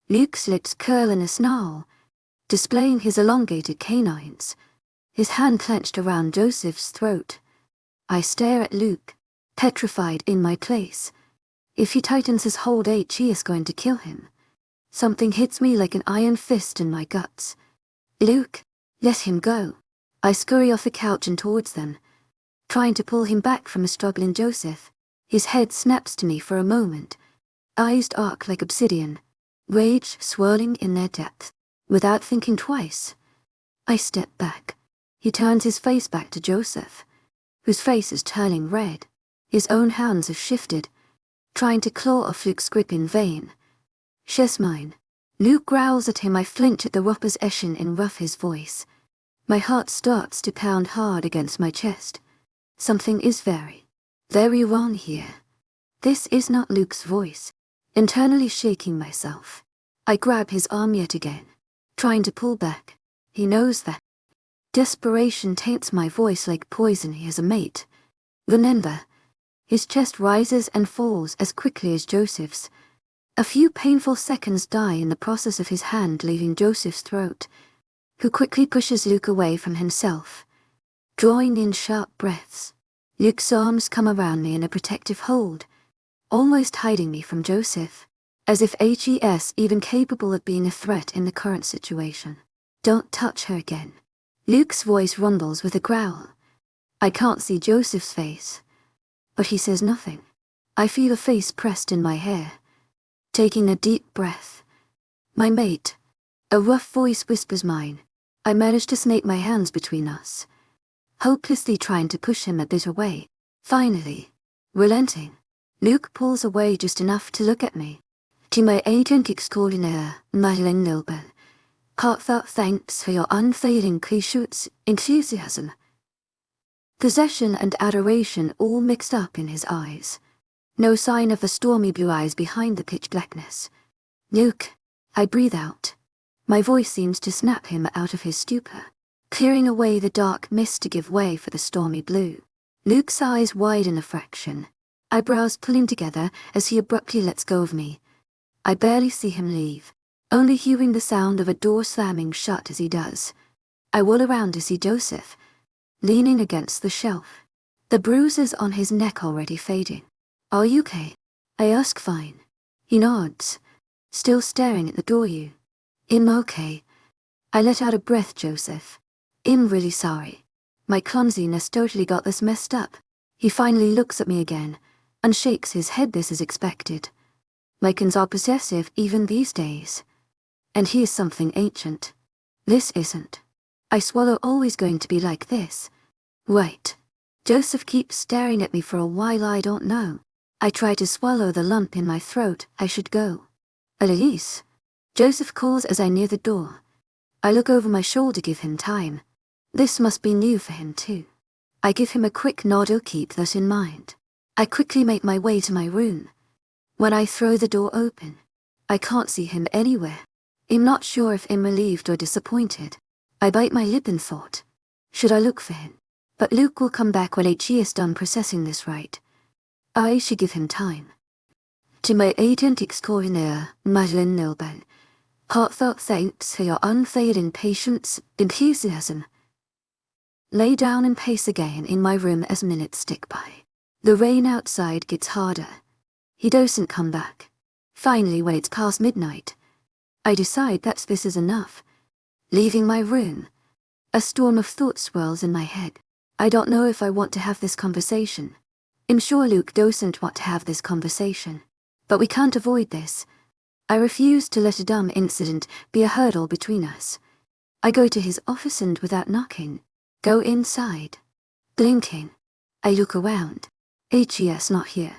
Luke's lips curl in a snarl, displaying his elongated canines, his hand clenched around Joseph's throat. I stare at Luke, petrified in my place. If he tightens his hold, he is going to kill him. Something hits me like an iron fist in my guts. Luke, let him go. I scurry off the couch and towards them, trying to pull him back from a struggling Joseph. His head snaps to me for a moment, eyes arc like obsidian, rage swirling in their depth. Without thinking twice, I step back. He turns his face back to Joseph, whose face is turning red. His own hands have shifted, trying to claw off Luke's grip in vain. She's mine. Luke growls at him. I flinch at the robber's action and rough his voice. My heart starts to pound hard against my chest. Something is very, very wrong here. This is not Luke's voice. Internally shaking myself, I grab his arm yet again, trying to pull back. He knows that. Desperation taints my voice like poison. He has a mate. Remember. His chest rises and falls as quickly as Joseph's. A few painful seconds die in the process of his hand leaving Joseph's throat, who quickly pushes Luke away from himself, drawing in sharp breaths. Luke's arms come around me in a protective hold, almost hiding me from Joseph, as if HES even capable of being a threat in the current situation. Don't touch her again. Luke's voice rumbles with a growl. I can't see Joseph's face, but he says nothing. I feel a face pressed in my hair. Taking a deep breath. My mate. A rough voice whispers mine. I manage to snake my hands between us, hopelessly trying to push him a bit away. Finally, relenting, Luke pulls away just enough to look at me. To my agent extraordinaire, Madeleine Nilben, heartfelt thanks for your unfailing enthusiasm. Possession and adoration all mixed up in his eyes. No sign of the stormy blue eyes behind the pitch blackness. Luke, I breathe out. My voice seems to snap him out of his stupor, clearing away the dark mist to give way for the stormy blue. Luke's eyes widen a fraction, eyebrows pulling together as he abruptly lets go of me. I barely see him leave, only hearing the sound of a door slamming shut as he does. I whirl around to see Joseph, leaning against the shelf, the bruises on his neck already fading. Are you okay? I ask. Fine. He nods, still staring at the door. I'm okay. I let out a breath. Joseph. I'm really sorry. My clumsiness totally got this messed up. He finally looks at me again, and shakes his head. This is expected. Mycons are possessive even these days. And he is something ancient. This isn't. I swallow. Always going to be like this. Right. Joseph keeps staring at me for a while. I don't know. I try to swallow the lump in my throat. I should go. Elise. Joseph calls as I near the door. I look over my shoulder, give him time. This must be new for him too. I give him a quick nod. I'll keep that in mind. I quickly make my way to my room. When I throw the door open, I can't see him anywhere. I'm not sure if I'm relieved or disappointed. I bite my lip and thought, should I look for him? But Luke will come back when he is done processing this, right? I should give him time. To my agent extraordinaire, Madeleine Nilben, Heartfelt thanks for your unfailing patience, enthusiasm. Lay down and pace again in my room as minutes tick by. The rain outside gets harder. He doesn't come back. Finally, when it's past midnight, I decide that this is enough. Leaving my room, a storm of thoughts swirls in my head. I don't know if I want to have this conversation. I'm sure Luke doesn't want to have this conversation. But we can't avoid this. I refuse to let a dumb incident be a hurdle between us. I go to his office and, without knocking, go inside. Blinking, I look around. HES not here.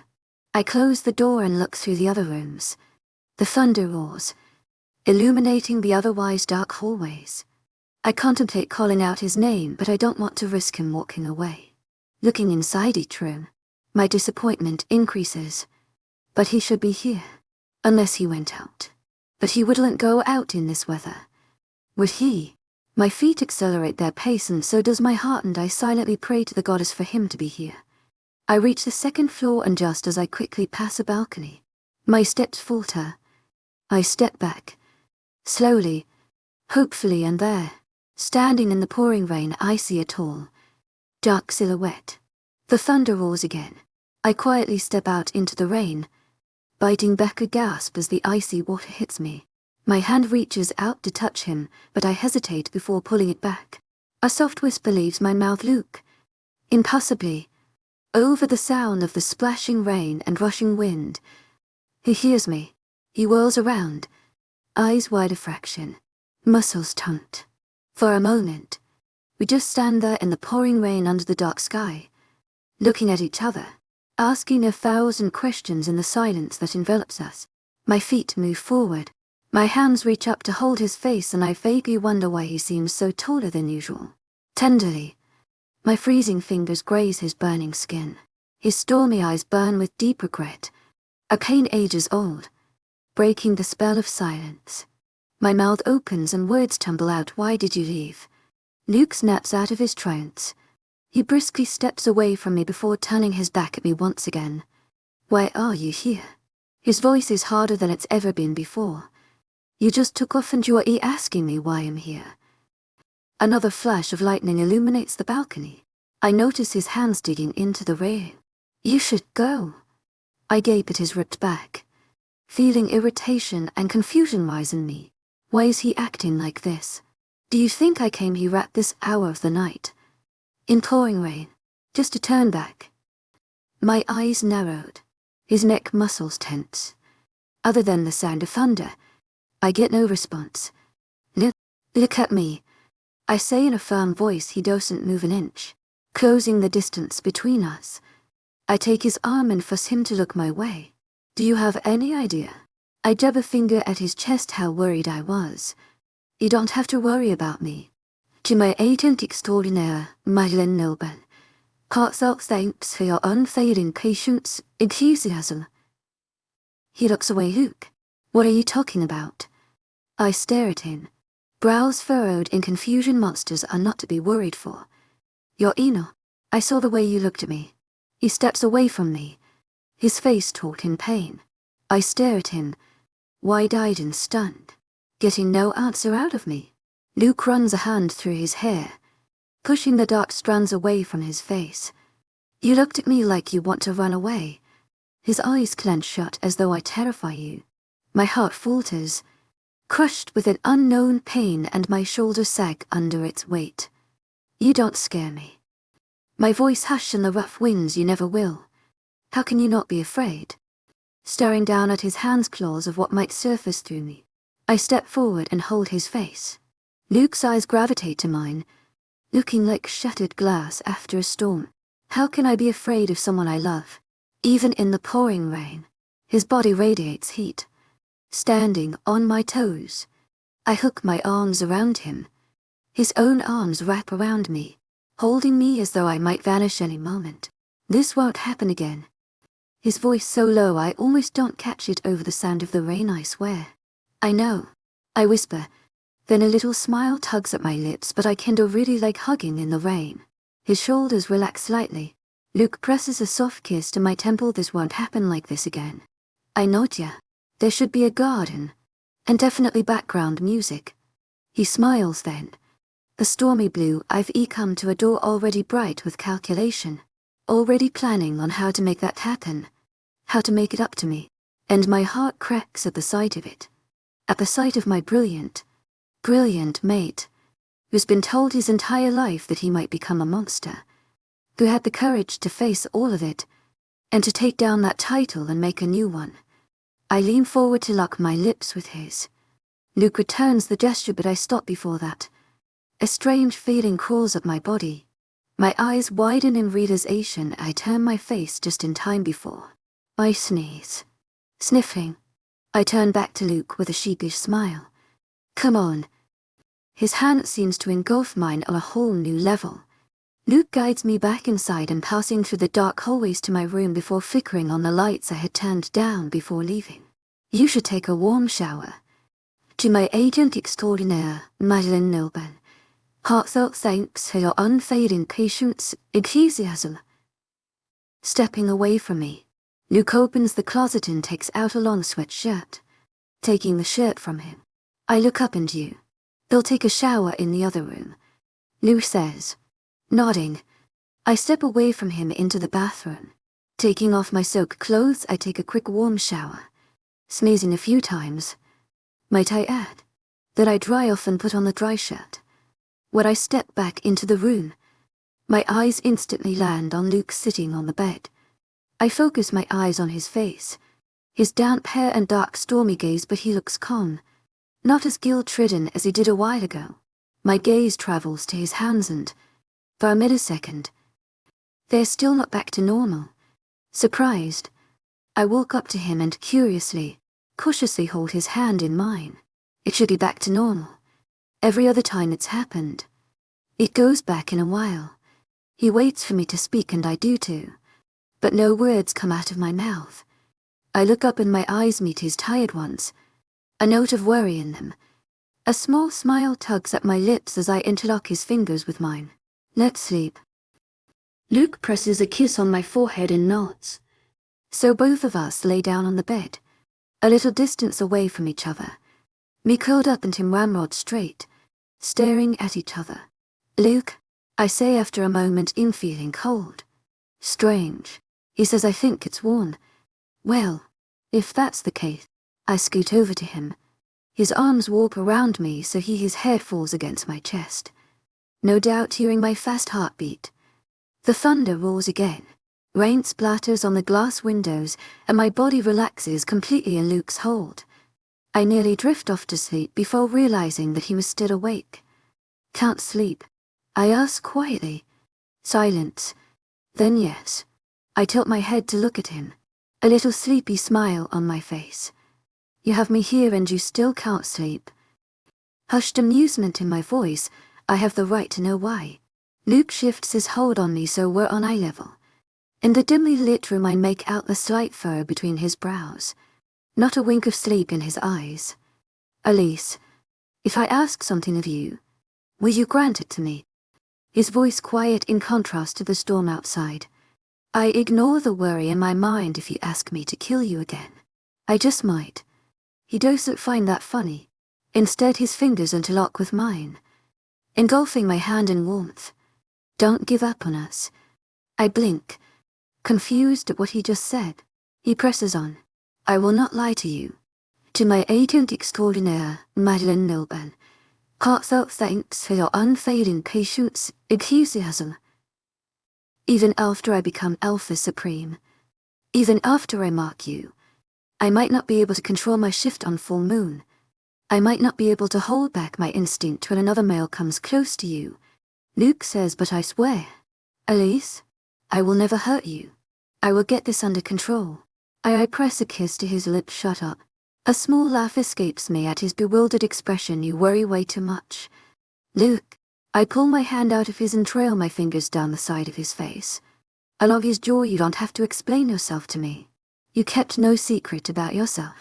I close the door and look through the other rooms. The thunder roars, illuminating the otherwise dark hallways. I contemplate calling out his name, but I don't want to risk him walking away. Looking inside each room, my disappointment increases. But he should be here, unless he went out. But he wouldn't go out in this weather. Would he? My feet accelerate their pace, and so does my heart, and I silently pray to the goddess for him to be here. I reach the second floor, and just as I quickly pass a balcony, my steps falter. I step back, slowly, hopefully, and there, standing in the pouring rain, I see a tall, dark silhouette. The thunder roars again. I quietly step out into the rain, biting back a gasp as the icy water hits me. My hand reaches out to touch him, but I hesitate before pulling it back. A soft whisper leaves my mouth. Luke. Impossibly. Over the sound of the splashing rain and rushing wind. He hears me. He whirls around, eyes wide a fraction, muscles taut. For a moment, we just stand there in the pouring rain under the dark sky, looking at each other, asking 1,000 questions in the silence that envelops us. My feet move forward. My hands reach up to hold his face, and I vaguely wonder why he seems so taller than usual. Tenderly, my freezing fingers graze his burning skin. His stormy eyes burn with deep regret, a pain ages old, breaking the spell of silence. My mouth opens and words tumble out. Why did you leave? Luke snaps out of his trance. He briskly steps away from me before turning his back at me once again. Why are you here? His voice is harder than it's ever been before. You just took off and you are asking me why I'm here. Another flash of lightning illuminates the balcony. I notice his hands digging into the rail. You should go. I gape at his ripped back, feeling irritation and confusion rise in me. Why is he acting like this? Do you think I came here at this hour of the night, in pouring rain, just to turn back? My eyes narrowed, his neck muscles tense. Other than the sound of thunder, I get no response. Look at me, I say in a firm voice. He doesn't move an inch, closing the distance between us. I take his arm and force him to look my way. Do you have any idea? I jab a finger at his chest how worried I was. You don't have to worry about me. To my agent extraordinaire, Madeleine Noble. Heartfelt thanks for your unfailing patience, enthusiasm. He looks away. Luke, what are you talking about? I stare at him, brows furrowed in confusion. Monsters are not to be worried for. You're Eno. I saw the way you looked at me. He steps away from me, his face taut in pain. I stare at him, wide-eyed and stunned, getting no answer out of me. Luke runs a hand through his hair, pushing the dark strands away from his face. You looked at me like you want to run away. His eyes clench shut as though I terrify you. My heart falters, crushed with an unknown pain, and my shoulders sag under its weight. You don't scare me. My voice hushed in the rough winds. You never will. How can you not be afraid? Staring down at his hands, claws of what might surface through me, I step forward and hold his face. Luke's eyes gravitate to mine, looking like shattered glass after a storm. How can I be afraid of someone I love, even in the pouring rain? His body radiates heat. Standing on my toes, I hook my arms around him. His own arms wrap around me, holding me as though I might vanish any moment. This won't happen again. His voice so low I almost don't catch it over the sound of the rain. I swear. I know. I whisper. Then a little smile tugs at my lips, but I kindle really like hugging in the rain. His shoulders relax slightly. Luke presses a soft kiss to my temple. This won't happen like this again. I nod ya. There should be a garden, and definitely background music. He smiles then. The stormy blue I've come to adore, already bright with calculation, already planning on how to make that happen, how to make it up to me, and my heart cracks at the sight of it. At the sight of my brilliant mate, who's been told his entire life that he might become a monster, who had the courage to face all of it, and to take down that title and make a new one. I lean forward to lock my lips with his. Luke returns the gesture, but I stop before that. A strange feeling crawls up my body. My eyes widen in realization. I turn my face just in time before I sneeze. Sniffing, I turn back to Luke with a sheepish smile. Come on. His hand seems to engulf mine on a whole new level. Luke guides me back inside and passing through the dark hallways to my room before flickering on the lights I had turned down before leaving. You should take a warm shower. To my agent extraordinaire, Madeleine Nilban, heartfelt thanks for your unfading patience, enthusiasm. Stepping away from me, Luke opens the closet and takes out a long sweatshirt. Taking the shirt from him, I look up and you. They'll take a shower in the other room, Luke says. Nodding, I step away from him into the bathroom. Taking off my soaked clothes, I take a quick warm shower. Sneezing a few times. Might I add that I dry off and put on the dry shirt? When I step back into the room, my eyes instantly land on Luke sitting on the bed. I focus my eyes on his face, his damp hair and dark stormy gaze, but he looks calm, not as guilt-ridden as he did a while ago. My gaze travels to his hands and, for a millisecond, they're still not back to normal. Surprised, I walk up to him and cautiously hold his hand in mine. It should be back to normal. Every other time it's happened, it goes back in a while. He waits for me to speak and I do too, but no words come out of my mouth. I look up and my eyes meet his tired ones, a note of worry in them. A small smile tugs at my lips as I interlock his fingers with mine. Let's sleep. Luke presses a kiss on my forehead and nods. So both of us lay down on the bed, a little distance away from each other, me curled up and him ramrod straight, staring at each other. Luke, I say after a moment in feeling cold. Strange, he says. I think it's warm. Well, if that's the case, I scoot over to him. His arms warp around me so his head falls against my chest, no doubt hearing my fast heartbeat. The thunder roars again. Rain splatters on the glass windows and my body relaxes completely in Luke's hold. I nearly drift off to sleep before realizing that he was still awake. Can't sleep? I ask quietly. Silence. Then yes. I tilt my head to look at him, a little sleepy smile on my face. You have me here and you still can't sleep. Hushed amusement in my voice. I have the right to know why. Luke shifts his hold on me so we're on eye level. In the dimly lit room I make out the slight furrow between his brows. Not a wink of sleep in his eyes. Elise, if I ask something of you, will you grant it to me? His voice quiet in contrast to the storm outside. I ignore the worry in my mind. If you ask me to kill you again, I just might. He doesn't find that funny. Instead his fingers interlock with mine, engulfing my hand in warmth. Don't give up on us. I blink, confused at what he just said. He presses on. I will not lie to you. To my agent extraordinaire, Madeleine Nilban, heartfelt thanks for your unfading patience, enthusiasm. Even after I become Alpha Supreme, even after I mark you, I might not be able to control my shift on full moon. I might not be able to hold back my instinct when another male comes close to you. Luke says, but I swear, Elise, I will never hurt you. I will get this under control. I press a kiss to his lips. Shut up. A small laugh escapes me at his bewildered expression. You worry way too much. Luke, I pull my hand out of his and trail my fingers down the side of his face. Along his jaw. You don't have to explain yourself to me. You kept no secret about yourself.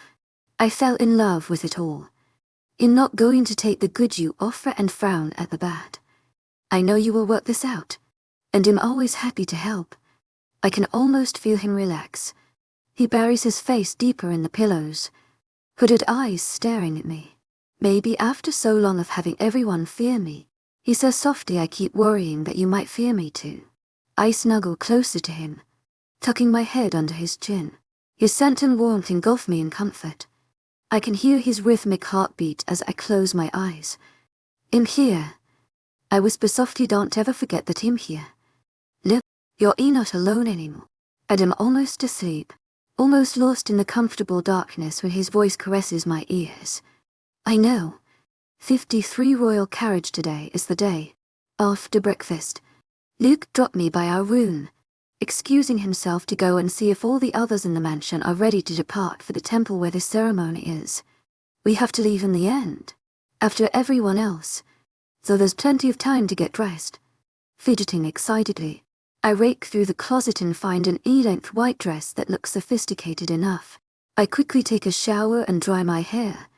I fell in love with it all. In not going to take the good you offer and frown at the bad. I know you will work this out, and am always happy to help. I can almost feel him relax. He buries his face deeper in the pillows. hooded eyes staring at me. Maybe after so long of having everyone fear me, he says softly, I keep worrying that you might fear me too. I snuggle closer to him, tucking my head under his chin. His scent and warmth engulf me in comfort. I can hear his rhythmic heartbeat as I close my eyes. In here, I whisper softly, don't ever forget that I'm here. Look, you're not alone anymore. I'm almost asleep, almost lost in the comfortable darkness when his voice caresses my ears. I know. 53 Royal Carriage today is the day. After breakfast, Luke dropped me by our room, excusing himself to go and see if all the others in the mansion are ready to depart for the temple where the ceremony is. We have to leave in the end, after everyone else, so there's plenty of time to get dressed. Fidgeting excitedly, I rake through the closet and find an E-length white dress that looks sophisticated enough. I quickly take a shower and dry my hair,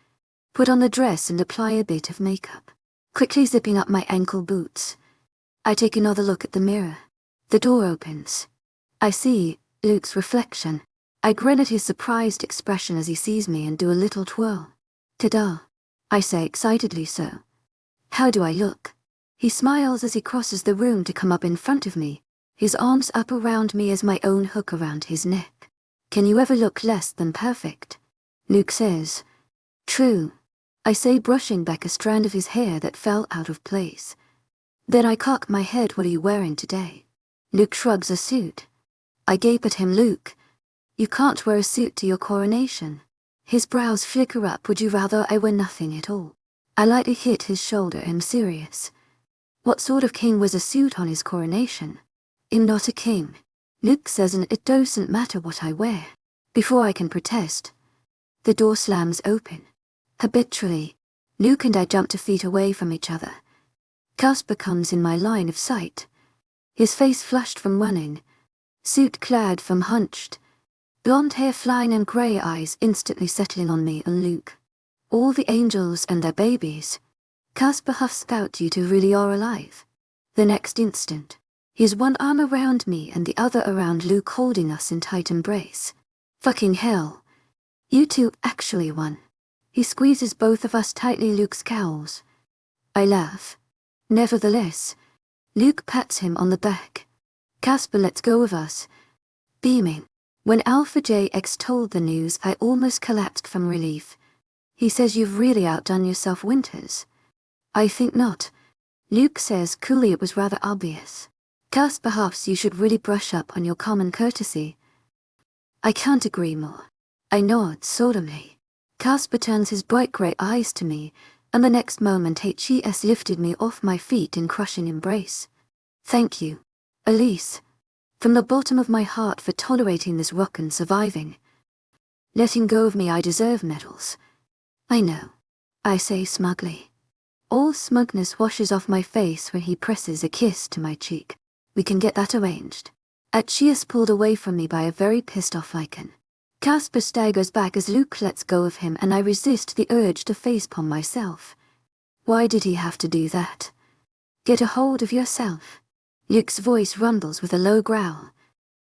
put on the dress and apply a bit of makeup. Quickly zipping up my ankle boots, I take another look at the mirror. The door opens. I see Luke's reflection. I grin at his surprised expression as he sees me and do a little twirl. Ta-da, I say excitedly. So, how do I look? He smiles as he crosses the room to come up in front of me, his arms up around me as my own hook around his neck. Can you ever look less than perfect? Luke says. True, I say, brushing back a strand of his hair that fell out of place. Then I cock my head. What are you wearing today? Luke shrugs. A suit. I gape at him. Luke, you can't wear a suit to your coronation. His brows flicker up. Would you rather I wear nothing at all? I lightly hit his shoulder. I'm serious. What sort of king wears a suit on his coronation? I'm not a king, Luke says, and it doesn't matter what I wear. Before I can protest, the door slams open. Habitually, Luke and I jump 2 feet away from each other. Casper comes in my line of sight. His face flushed from running, suit clad from hunched, blonde hair flying and grey eyes instantly settling on me and Luke. All the angels and their babies. Casper huffs out, you two really are alive. The next instant, his one arm around me and the other around Luke, holding us in tight embrace. Fucking hell. You two actually won. He squeezes both of us tightly. Luke scowls. I laugh. Nevertheless, Luke pats him on the back. Casper lets go of us, beaming. When Alpha JX told the news, I almost collapsed from relief. He says, you've really outdone yourself, Winters. I think not. Luke says coolly, it was rather obvious. Casper huffs, you should really brush up on your common courtesy. I can't agree more. I nod solemnly. Casper turns his bright grey eyes to me, and the next moment HES lifted me off my feet in crushing embrace. Thank you, Elise, from the bottom of my heart, for tolerating this rock and surviving. Letting go of me, I deserve medals. I know, I say smugly. All smugness washes off my face when he presses a kiss to my cheek. We can get that arranged. HES pulled away from me by a very pissed off Lycan. Casper staggers back as Luke lets go of him, and I resist the urge to facepalm myself. Why did he have to do that? Get a hold of yourself. Luke's voice rumbles with a low growl,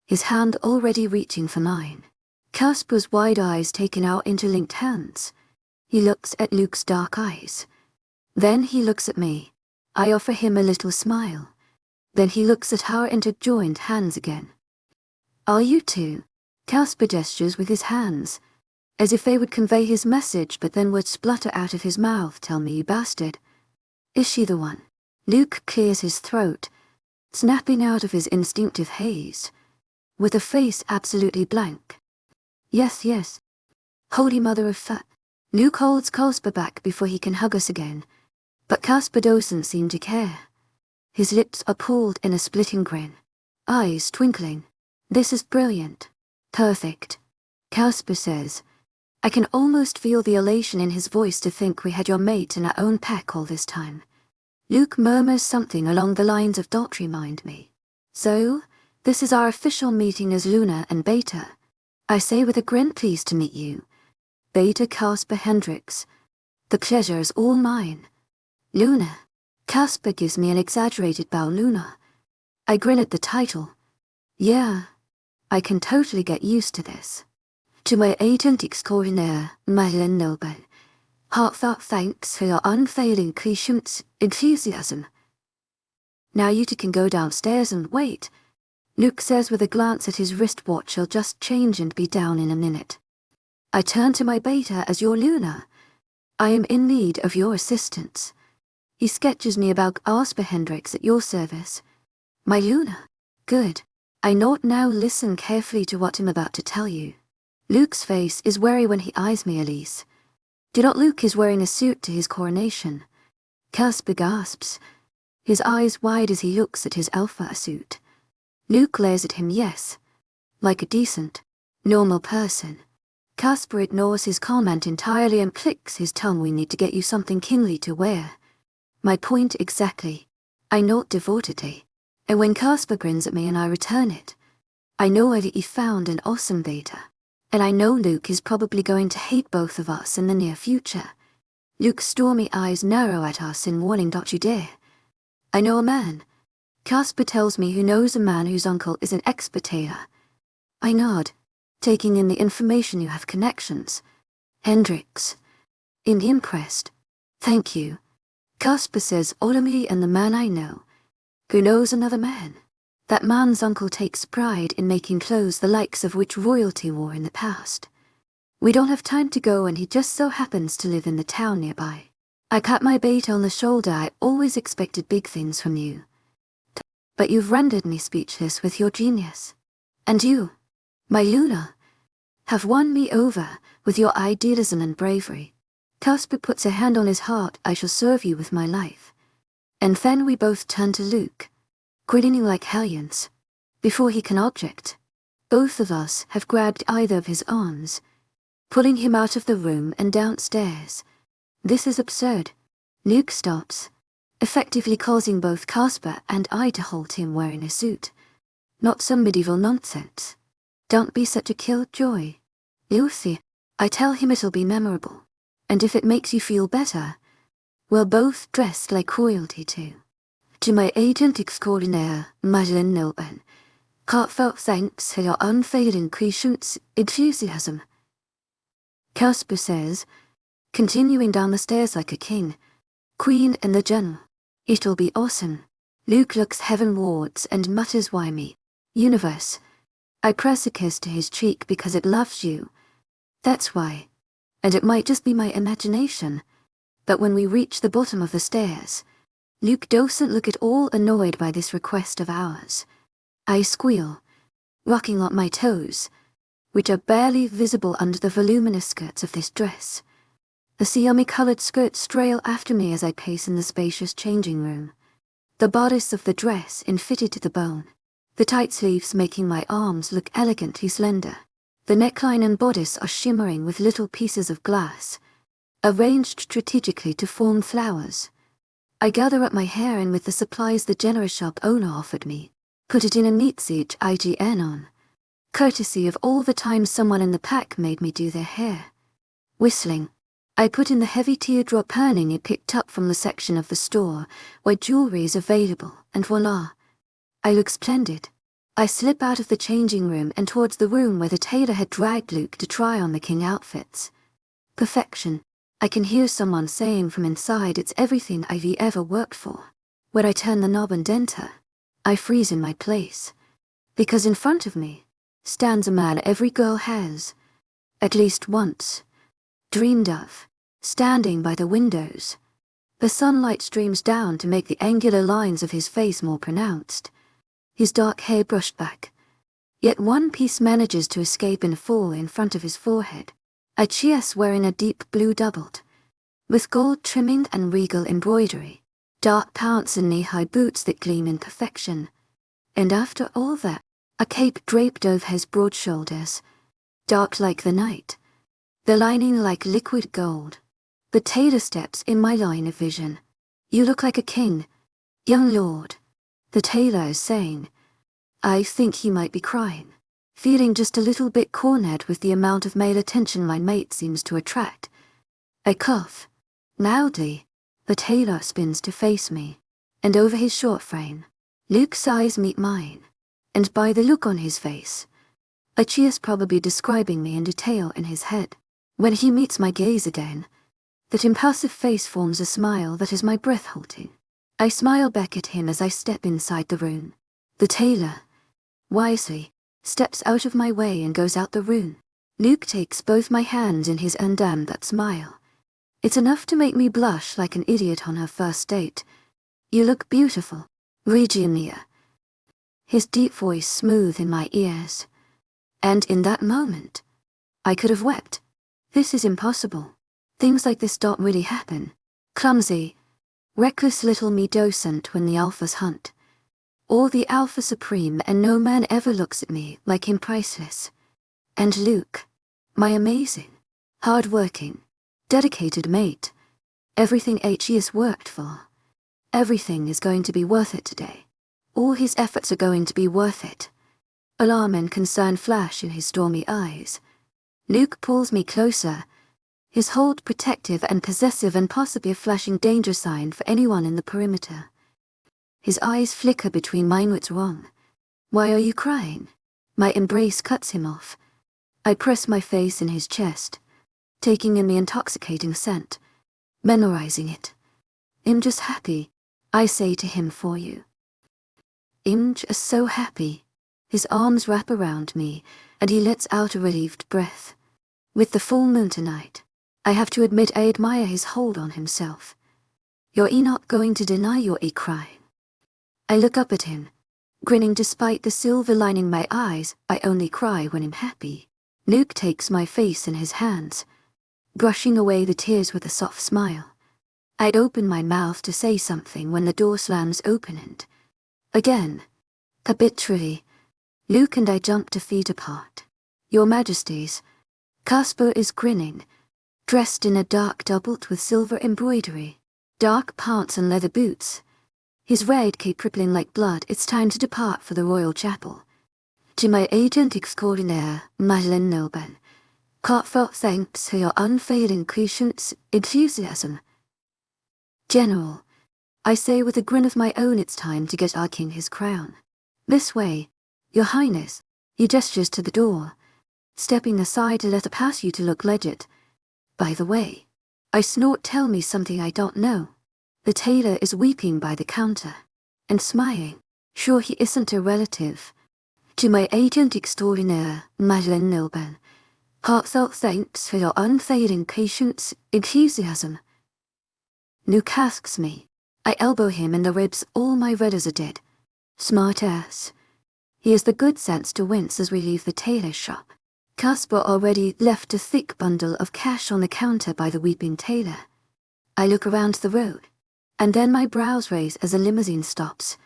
his hand already reaching for mine. Casper's wide eyes taken our interlinked hands. He looks at Luke's dark eyes. Then he looks at me. I offer him a little smile. Then he looks at our interjoined hands again. Are you two? Casper gestures with his hands, as if they would convey his message, but then would splutter out of his mouth, tell me, you bastard. Is she the one? Luke clears his throat, snapping out of his instinctive haze, with a face absolutely blank. Yes, yes. Holy mother of fuck. Luke holds Casper back before he can hug us again, but Casper doesn't seem to care. His lips are pulled in a splitting grin, eyes twinkling. This is brilliant. Perfect. Casper says. I can almost feel the elation in his voice to think we had your mate in our own pack all this time. Luke murmurs something along the lines of "Don't remind me." So, this is our official meeting as Luna and Beta. I say with a grin, pleased to meet you. Beta Casper Hendricks. The pleasure's all mine. Luna. Casper gives me an exaggerated bow. Luna. I grin at the title. Yeah. I can totally get used to this. To my agent extraordinaire, Madeleine Noble, heartfelt thanks for your unfailing patience, enthusiasm. Now you two can go downstairs and wait, Luke says with a glance at his wristwatch. He'll just change and be down in a minute. I turn to my beta as your Luna. I am in need of your assistance. He sketches me about Asper Hendricks at your service. My Luna. Good. I nod now. Listen carefully to what I'm about to tell you. Luke's face is wary when he eyes me, Elise. Do not. Luke is wearing a suit to his coronation. Casper gasps, his eyes wide as he looks at his alpha suit. Luke glares at him, yes, like a decent, normal person. Casper ignores his comment entirely and clicks his tongue. We need to get you something kingly to wear. My point exactly. I nod devotedly. And when Casper grins at me and I return it, I know that he found an awesome beta. And I know Luke is probably going to hate both of us in the near future. Luke's stormy eyes narrow at us in warning. Don't you dare. I know a man. Casper tells me who knows a man whose uncle is an expert tailor. I nod, taking in the information. You have connections. Hendricks. In the impressed. Thank you. Casper says Olomidi and the man I know, who knows another man. That man's uncle takes pride in making clothes the likes of which royalty wore in the past. We don't have time to go and he just so happens to live in the town nearby. I pat my beta on the shoulder. I always expected big things from you. But you've rendered me speechless with your genius. And you, my Luna, have won me over with your idealism and bravery. Casper puts a hand on his heart. I shall serve you with my life. And then we both turn to Luke, grinning like hellions. Before he can object, both of us have grabbed either of his arms, pulling him out of the room and downstairs. This is absurd. Luke stops, effectively causing both Casper and I to halt him wearing a suit. Not some medieval nonsense. Don't be such a killjoy. Lucy, I tell him it'll be memorable. And if it makes you feel better, we're both dressed like royalty too. To my agent extraordinaire, Madeleine Noble, heartfelt thanks for your unfailing patience, enthusiasm. Casper says, continuing down the stairs like a king, queen and the general. It'll be awesome. Luke looks heavenwards and mutters, why me? Universe. I press a kiss to his cheek because it loves you. That's why. And it might just be my imagination. But when we reach the bottom of the stairs, Luke doesn't look at all annoyed by this request of ours. I squeal, rocking on my toes, which are barely visible under the voluminous skirts of this dress. The siami-colored skirts trail after me as I pace in the spacious changing room. The bodice of the dress fitted to the bone, the tight sleeves making my arms look elegantly slender. The neckline and bodice are shimmering with little pieces of glass, arranged strategically to form flowers. I gather up my hair and with the supplies the generous shop owner offered me, put it in a neat seat IGN on, courtesy of all the time someone in the pack made me do their hair. Whistling, I put in the heavy teardrop earning it picked up from the section of the store where jewelry is available, and voila, I look splendid. I slip out of the changing room and towards the room where the tailor had dragged Luke to try on the king outfits. Perfection. I can hear someone saying from inside, it's everything I've ever worked for. When I turn the knob and enter, I freeze in my place. Because in front of me stands a man every girl has, at least once, dreamed of, standing by the windows. The sunlight streams down to make the angular lines of his face more pronounced, his dark hair brushed back. Yet one piece manages to escape and fall in front of his forehead, a chias wearing a deep blue doubled, with gold trimming and regal embroidery, dark pants and knee-high boots that gleam in perfection. And after all that, a cape draped over his broad shoulders, dark like the night, the lining like liquid gold. The tailor steps in my line of vision. You look like a king, young lord, the tailor is saying. I think he might be crying, feeling just a little bit cornered with the amount of male attention my mate seems to attract. I cough. Loudly, the tailor spins to face me, and over his short frame, Luke's eyes meet mine, and by the look on his face, Achius probably describing me in detail in his head. When he meets my gaze again, that impassive face forms a smile that is my breath halting. I smile back at him as I step inside the room. The tailor, wisely, steps out of my way and goes out the room. Luke takes both my hands in his and damn that smile. It's enough to make me blush like an idiot on her first date. You look beautiful, Regina. His deep voice smooth in my ears. And in that moment, I could have wept. This is impossible. Things like this don't really happen. Clumsy, reckless little me docent when the alphas hunt. Or the alpha supreme and no man ever looks at me like him priceless. And Luke, my amazing, hard-working, dedicated mate. Everything He has worked for. Everything is going to be worth it today. All his efforts are going to be worth it. Alarm and concern flash in his stormy eyes. Luke pulls me closer, his hold protective and possessive and possibly a flashing danger sign for anyone in the perimeter. His eyes flicker between mine. What's wrong? Why are you crying? My embrace cuts him off. I press my face in his chest, taking in the intoxicating scent, memorizing it. I'm just happy, I say to him for you. I'm just so happy. His arms wrap around me, and he lets out a relieved breath. With the full moon tonight, I have to admit I admire his hold on himself. You're not going to deny you're crying. I look up at him, grinning despite the silver lining my eyes. I only cry when I'm happy. Luke takes my face in his hands, brushing away the tears with a soft smile. I'd open my mouth to say something when the door slams open and, again, habitually, Luke and I jump 2 feet apart. Your Majesties, Casper is grinning, dressed in a dark doublet with silver embroidery, dark pants and leather boots. His red cape rippling like blood. It's time to depart for the royal chapel. To my agent extraordinaire, Madeleine Nilben, heartfelt thanks for your unfailing patience, enthusiasm. General, I say with a grin of my own, it's time to get our king his crown. This way, your highness. He gestures to the door, stepping aside to let her pass you to look legit. By the way, I snort, tell me something I don't know. The tailor is weeping by the counter, and smiling. Sure he isn't a relative. To my agent extraordinaire, Madeleine Nilben, heartfelt thanks for your unfailing patience, enthusiasm. Luke asks me. I elbow him in the ribs. All my readers are dead. Smart ass. He has the good sense to wince as we leave the tailor's shop. Casper already left a thick bundle of cash on the counter by the weeping tailor. I look around the road, and then my brows raise as a limousine stops.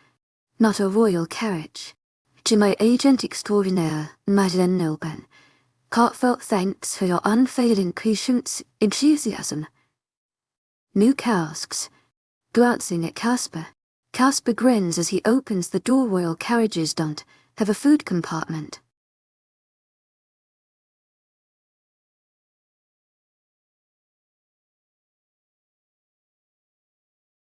Not a royal carriage. To my agent extraordinaire, Madeleine Nilben, heartfelt thanks for your unfailing patience, enthusiasm. Luke asks, glancing at Casper. Casper grins as he opens the door. Royal carriages don't have a food compartment.